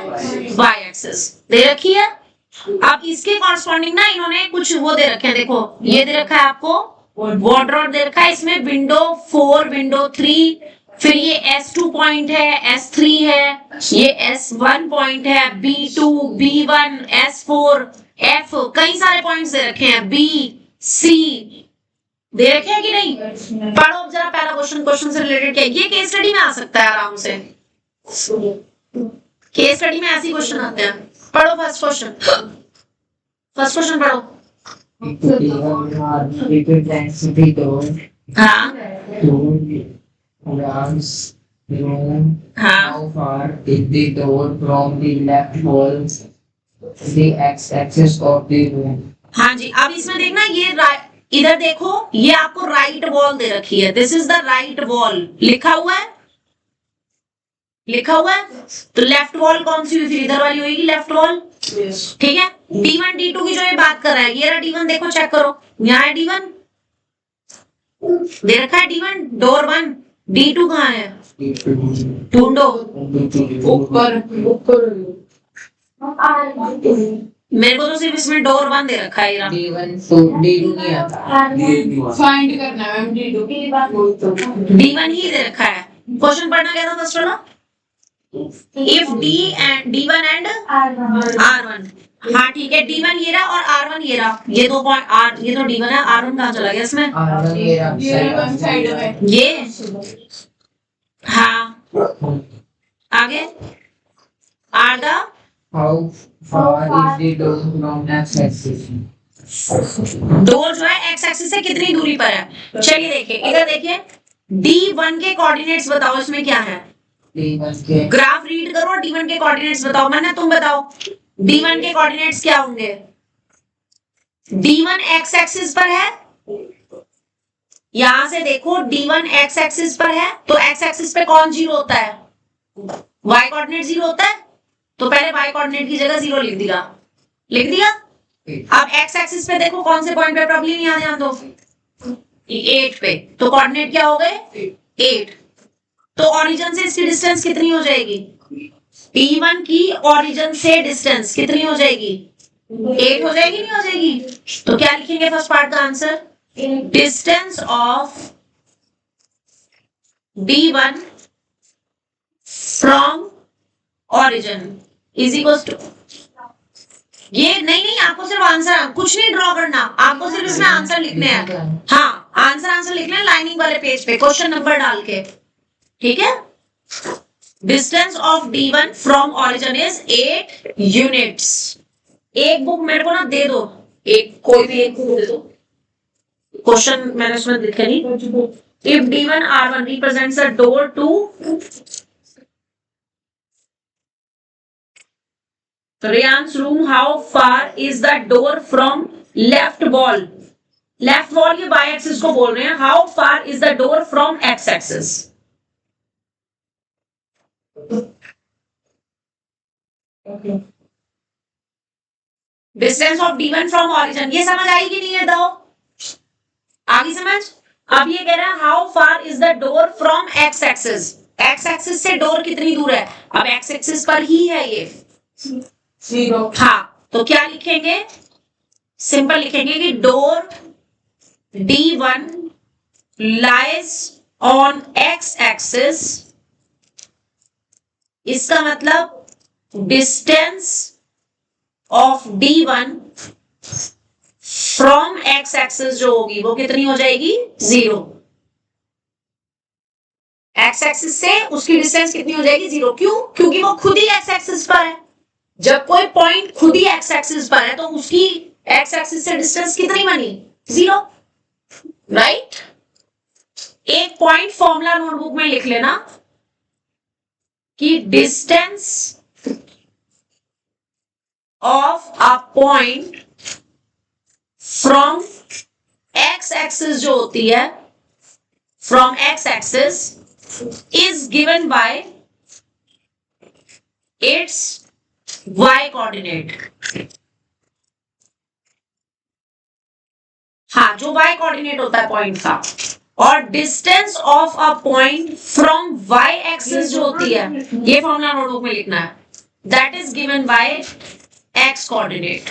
वाई एक्सिस दे रखी है। अब इसके कॉरस्पॉन्डिंग ना इन्होंने कुछ वो दे रखे हैं, देखो ये दे रखा है आपको वार्डरोब दे रखा है, इसमें विंडो 4, विंडो 3, फिर ये S2 पॉइंट है, S3 है, ये S1 पॉइंट है, B2, B1, S4, F, कई सारे पॉइंट्स दे रखे हैं, B, C दे रखे हैं कि नहीं? पढ़ो जरा पहला क्वेश्चन से रिलेटेड क्या है, ये केस स्टडी में आ सकता है आराम से, केस स्टडी में ऐसे क्वेश्चन आते हैं। पढ़ो फर्स्ट क्वेश्चन पढ़ो। हाँ How far is the door from the left wall, the x-axis of the room? हाँ जी, अब इसमें देखना, ये इधर देखो, ये आपको राइट वॉल दे रखी है, this is the right wall लिखा हुआ है, तो लेफ्ट वॉल कौन सी हुई, फिर इधर वाली होगी लेफ्ट वॉल, ठीक है? D1 D2 की जो ये बात कर रहा है, ये रहा D1, देखो चेक करो, यहाँ है D1 दे रखा है, D1 डोर 1, D2 कहाँ है, ढूंढो ऊपर मेरे को तो सिर्फ इसमें डोर 1 दे रखा है, D2 नहीं आता, फाइंड करना है मैम, D1 ही दे रखा है। क्वेश्चन पढ़ना क्या था फर्स्ट वाला, इफ D1 एंड R1। हाँ ठीक है, D1 ये रहा और R1 ये रहा, ये दो पॉइंट R, ये तो D1 है, R1 कहाँ चला गया इसमें? ये वन साइड में ये हाँ आगे are the How far is the door from x-axis? Door जो है एक्स एक्सिस से कितनी दूरी पर है। चलिए देखिए, इधर देखिए, D1 के कोऑर्डिनेट्स बताओ, इसमें क्या है? D1 के ग्राफ रीड करो और D1 के कोऑर्डिनेट्स बताओ। मैंने तुम बताओ D1 के कोऑर्डिनेट्स क्या होंगे? D1 एक्स एक्सिस पर है, यहां से देखो D1 एक्स एक्सिस पर है, तो एक्स एक्सिस पे कौन जीरो होता है? वाई कोऑर्डिनेट जीरो होता है, तो पहले वाई कोऑर्डिनेट की जगह जीरो लिख दिया, लिख दिया। अब एक्स एक्सिस पे देखो कौन से पॉइंट पे प्रॉब्लम यहाँ ध्यान दो, 8 पे, तो कोऑर्डिनेट क्या हो गए? 8। तो ओरिजिन से इसकी डिस्टेंस कितनी हो जाएगी? P1 की ओरिजिन से डिस्टेंस कितनी हो जाएगी? 8 हो जाएगी, नहीं हो जाएगी? तो क्या लिखेंगे फर्स्ट पार्ट का answer? Distance of D1 from origin is equal to, ये नहीं आपको सिर्फ आंसर, कुछ नहीं ड्रॉ करना, आपको सिर्फ इसमें आंसर लिखने हैं। हाँ आंसर लिखना है लाइनिंग वाले पेज पे क्वेश्चन नंबर डाल के, ठीक है। Distance of D1 from origin is 8 units. एक बुक मेरे को ना दे दो, एक कोई भी एक बुक दे दो, क्वेश्चन मैंने उसमें लिखा नहीं। If D1 R1 represents a door to Ryan's room, how far is the door from left wall? Left wall ये y एक्सिस को बोल रहे हैं, how far is the door from x axis? Distance of D1 from origin, ये समझ आई कि नहीं है? दो आगे समझ। अब ये कह रहा है how far is the door from x axis, x axis से डोर कितनी दूर है? अब x एक्सिस पर ही है ये, जीरो। हाँ तो क्या लिखेंगे? सिंपल लिखेंगे कि door D1 lies on x axis, इसका मतलब distance of D1 from x axis जो होगी वो कितनी हो जाएगी? 0। x एक्सिस से उसकी डिस्टेंस कितनी हो जाएगी? 0। क्यों? क्योंकि वो खुद ही x एक्सिस पर है। जब कोई पॉइंट खुद ही x एक्सिस पर है तो उसकी x एक्सिस से डिस्टेंस कितनी बनी? 0, राइट। एक पॉइंट फॉर्मूला नोटबुक में लिख लेना कि distance of a point from x axis जो होती है, from x axis is given by it's y coordinate. हाँ जो y कोऑर्डिनेट होता है पॉइंट का, और distance of a point from y axis जो होती है, ये फॉर्मूला नोटबुक में लिखना है, that is given by x coordinate.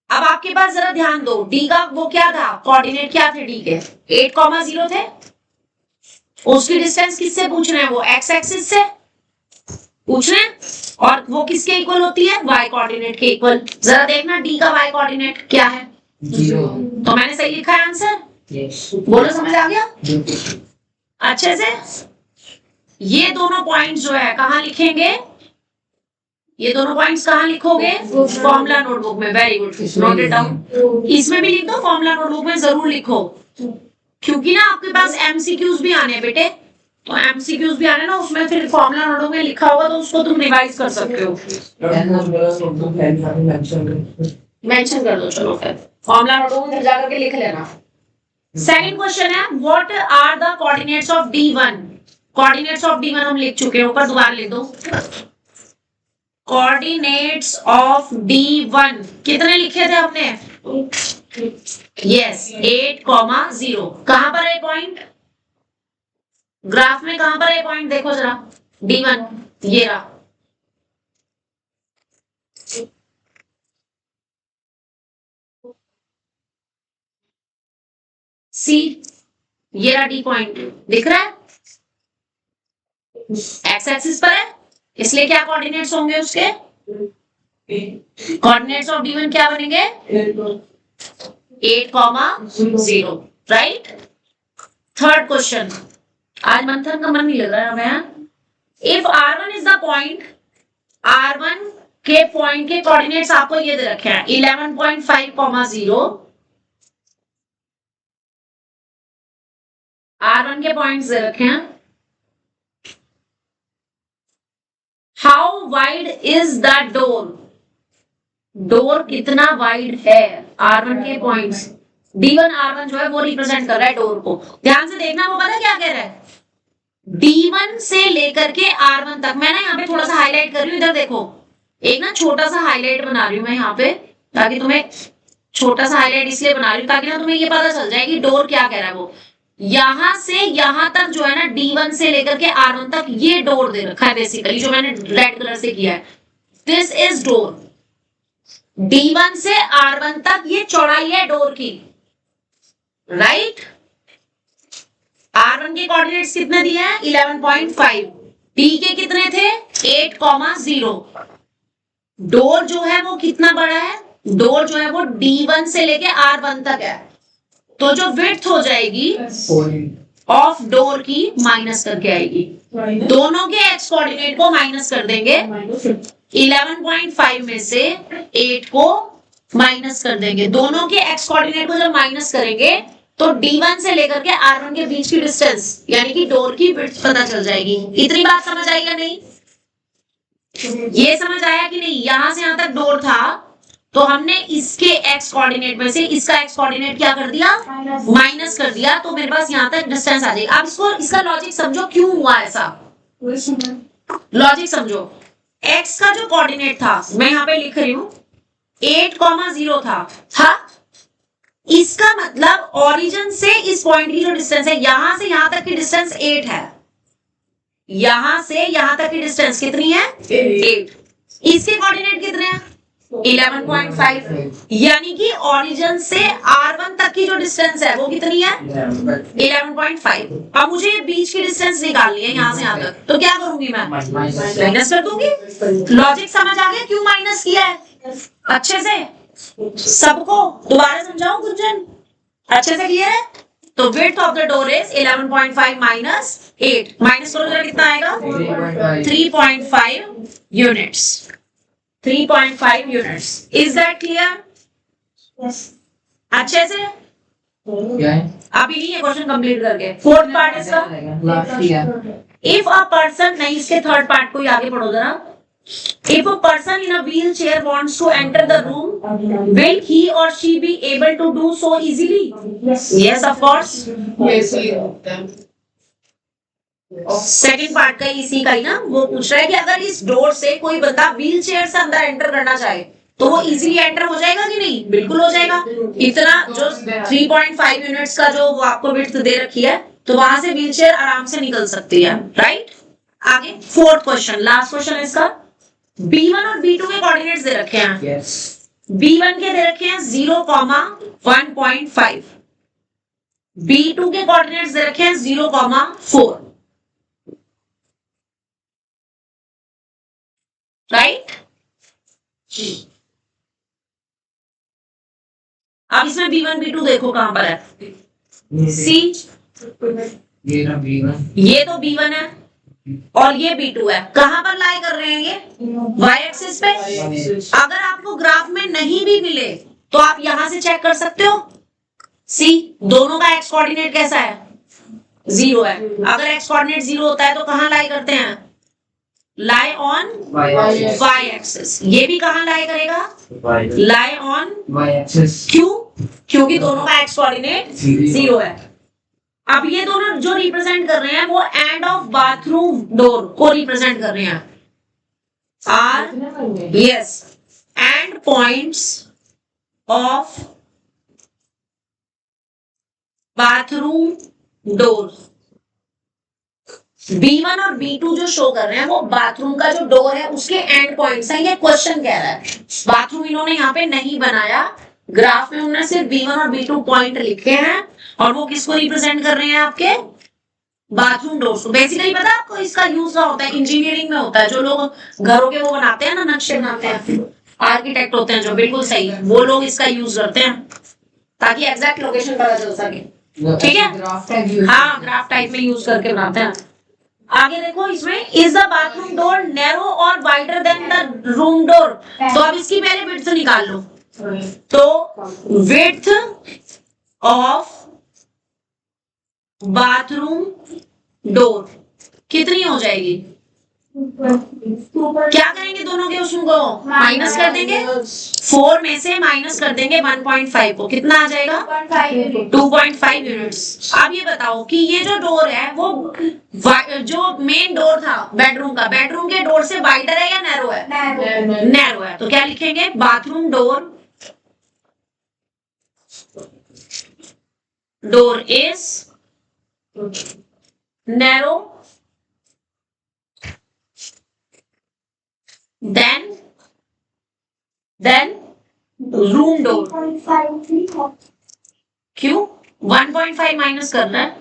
अब आपके पास जरा ध्यान दो, d का वो क्या था, कोऑर्डिनेट क्या थे d के? 8,0 थे। उसकी डिस्टेंस किससे पूछ रहे हैं? वो x एक्सिस से पूछ रहे हैं, और वो किसके इक्वल होती है? y कोऑर्डिनेट के इक्वल। जरा देखना d का y कोऑर्डिनेट क्या है? 0। तो मैंने सही लिखा है आंसर, Yes. बोलो समझ आ गया बिल्कुल। अच्छे से? ये दोनों पॉइंट्स जो है कहाँ लिखेंगे? ये दोनों पॉइंट्स कहाँ लिखोगे? फॉर्मूला नोटबुक में। Very good, note it down. इसमें भी लिख दो, फॉर्मूला नोटबुक में जरूर लिखो, क्योंकि ना आपके पास एमसीक्यूज भी आने हैं बेटे, तो एमसीक्यूज भी आने ना, उसमें फिर फॉर्मूला नोटबुक में लिखा होगा तो उसको तुम रिवाइज कर सकते हो। मेंशन कर दो, चलो फिर फॉर्मूला नोटबुक में जाकर के लिख लेना। सेकंड क्वेश्चन है, what are the coordinates of D1? Coordinates of D1 हम लिख चुके हैं, ऊपर दोबारा लिख दो। कोऑर्डिनेट्स ऑफ D1 कितने लिखे थे हमने? यस 8,0। कहां पर है पॉइंट? ग्राफ में कहां पर है पॉइंट? देखो जरा, D1 ये रहा, सी ये रहा D पॉइंट, दिख रहा है? एक्स एक्सिस पर है, इसलिए क्या कोऑर्डिनेट्स होंगे उसके? कोऑर्डिनेट्स ऑफ D1 क्या बनेंगे? 8,0, राइट। थर्ड क्वेश्चन, आज मंथन का मन नहीं लग रहा है हमें। If R1 is the point, R1 के पॉइंट के कोऑर्डिनेट्स आपको ये दे रखे हैं 11.5,0, R1 के पॉइंट्स दे रखे हैं। How wide is the door, door कितना वाइड है? R1 के पॉइंट्स, D1 R1 जो है वो रिप्रेजेंट कर रहा है डोर को। ध्यान से देखना, वो पता क्या कह रहा है? D1 से लेकर के R1 तक। मैं ना यहाँ पे थोड़ा सा हाईलाइट कर रही हूँ, इधर देखो, एक ना छोटा सा हाईलाइट बना रही हूँ मैं यहाँ पे, ताकि तुम्हें छोटा सा हाईलाइट इसलिए बना रही हूँ ताकि ना तुम्हें ये पता चल जाए कि डोर क्या कह रहा है। वो यहां से यहां तक जो है ना, D1 से लेकर के R1 तक ये डोर दे रखा है बेसिकली, जो मैंने रेड कलर से किया है। This is door. D1 से R1 तक ये चौड़ाई है डोर की, राइट। R1 के कोऑर्डिनेट्स कितने दिए हैं? 11.5। D के कितने थे? 8,0। डोर जो है वो कितना बड़ा है? डोर जो है वो D1 से लेके R1 तक है, तो जो विड्थ हो जाएगी ऑफ डोर की माइनस करके आएगी। दोनों के एक्स कोऑर्डिनेट को माइनस कर देंगे, 11.5 में से 8 को माइनस कर देंगे। दोनों के एक्स कोऑर्डिनेट को जब माइनस करेंगे तो D1 से लेकर के R1 के बीच की डिस्टेंस यानी कि डोर की विड्थ पता चल जाएगी। इतनी बात समझ आई या नहीं? ये समझ आया कि नहीं? यहां से यहां तक डोर था, तो हमने इसके एक्स कोऑर्डिनेट में से इसका एक्स कोऑर्डिनेट क्या कर दिया? माइनस कर दिया, तो मेरे पास यहां तक डिस्टेंस आ जाएगी। अब इसका लॉजिक समझो, क्यों हुआ ऐसा? लॉजिक समझो। एक्स का जो कोऑर्डिनेट था, मैं यहाँ पे लिख रही हूं 8,0 था। इसका मतलब ओरिजिन से इस पॉइंट की जो डिस्टेंस है, यहां से यहां तक की डिस्टेंस 8 है। यहां से यहां तक की डिस्टेंस कितनी है? 8। इसके कोऑर्डिनेट कितने हैं? 11.5। यानी कि ओरिजिन से R1 तक की जो डिस्टेंस है वो कितनी है? 11.5। अब मुझे ये बीच की डिस्टेंस निकालनी है यहां से यहां तक, तो क्या करूंगी मैं? माइनस कर दूंगी। लॉजिक समझ आ गया क्यों माइनस किया है? अच्छे से सबको दोबारा समझाऊं गुंजन? अच्छे से क्लियर है? तो width of the door is 11.5 minus 8। Minus करो जरा, कितना आएगा? 3.5 units. 3.5 units. Is that clear? अच्छे से? अभी नहीं, ये क्वेश्चन कंप्लीट करके फोर्थ पार्ट इसका। इफ अ पर्सन, नहीं इसके थर्ड पार्ट को ही आगे पढ़ो जरा। If a person in a wheelchair wants to enter the room, will he or she be able to do so easily? Yes, of course. Second part का इसी का ही ना, वो पूछ रहा है कि अगर इस डोर से कोई बंदा व्हील चेयर से अंदर एंटर करना चाहे तो वो इजीली एंटर हो जाएगा कि नहीं? बिल्कुल हो जाएगा। इतना जो 3.5 यूनिट्स का जो वो आपको विड्थ दे रखी है, तो वहां से व्हील चेयर आराम से निकल सकती है, राइट। आगे फोर्थ क्वेश्चन, लास्ट क्वेश्चन है इसका। B1 और B2 के कोऑर्डिनेट्स दे रखे हैं। B1 के दे रखे हैं 0,1.5। B2 के कोऑर्डिनेट्स दे रखे हैं 0,4, राइट। अब इसमें B1 B2 देखो कहां पर है? सी, ये तो B1 है और ये B2 है। कहां पर लाई कर रहे हैं ये? Y एक्सिस पे। अगर आपको ग्राफ में नहीं भी मिले तो आप यहां से चेक कर सकते हो। सी, दोनों का एक्स कोऑर्डिनेट कैसा है? 0 है। अगर एक्स कोऑर्डिनेट 0 होता है तो कहां लाई करते हैं? Lie on Y axis. ये भी कहां लाई करेगा? Lie on Y axis. क्यों? क्योंकि दोनों का एक्स कोऑर्डिनेट 0 है। अब ये दोनों जो रिप्रेजेंट कर रहे हैं वो एंड ऑफ बाथरूम डोर को रिप्रेजेंट कर रहे हैं। Are yes, end points of bathroom door. B1 और B2 जो शो कर रहे हैं वो बाथरूम का जो डोर है उसके एंड पॉइंट्स हैं। ये क्वेश्चन कह रहा है। बाथरूम इन्होंने यहाँ पे नहीं बनाया, ग्राफ में उन्होंने सिर्फ B1 और B2 पॉइंट लिखे हैं और वो किसको रिप्रेजेंट कर रहे हैं? आपके बाथरूम डोर्स। बेसिकली पता है आपको इसका यूज क्या होता है? इंजीनियरिंग में होता है। जो लोग घरों के वो बनाते हैं ना, नक्शे बनाते हैं, आर्किटेक्ट होते हैं जो, बिल्कुल सही, वो लोग इसका यूज करते हैं ताकि एग्जैक्ट लोकेशन पता चल सके। ठीक है, हाँ, ग्राफ टाइप में यूज करके बनाते हैं। आगे देखो, इसमें is the bathroom door narrow और wider than the room door. तो अब इसकी पहले विड्थ निकाल लो। तो विड्थ ऑफ बाथरूम डोर कितनी हो जाएगी? क्या करेंगे दोनों के उसमें को माइनस कर देंगे। 4 में से माइनस कर देंगे 1.5 को, कितना आ जाएगा? 2.5 यूनिट्स। अब ये बताओ कि ये जो डोर है वो जो मेन डोर था बेडरूम का, बेडरूम के डोर से वाइडर है या नैरो है? नैरो है। तो क्या लिखेंगे? Bathroom door is narrow then room door. क्यों 1.5 माइनस करना है?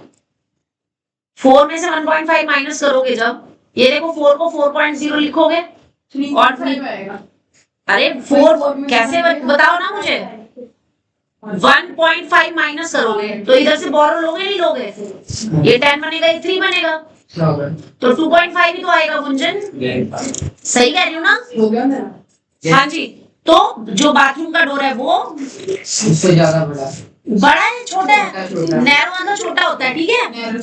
4 में से 1.5 माइनस करोगे जब, ये देखो 4 को 4.0 लिखोगे और अरे 4 कैसे बताओ ना मुझे। 1.5 माइनस करोगे तो इधर से बोरो लोगे नहीं लोगे? ये 10 बनेगा, ये 3 बनेगा, तो 2.5 ही तो आएगा गुंजन। सही कह रही हूँ ना? हाँ जी। तो जो बाथरूम का डोर है वो उससे ज्यादा बड़ा है छोटा है? नैरो वाला छोटा होता है। ठीक है,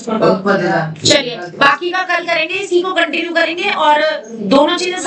चलिए बाकी का कल करेंगे, इसी को कंटिन्यू करेंगे और दोनों चीजें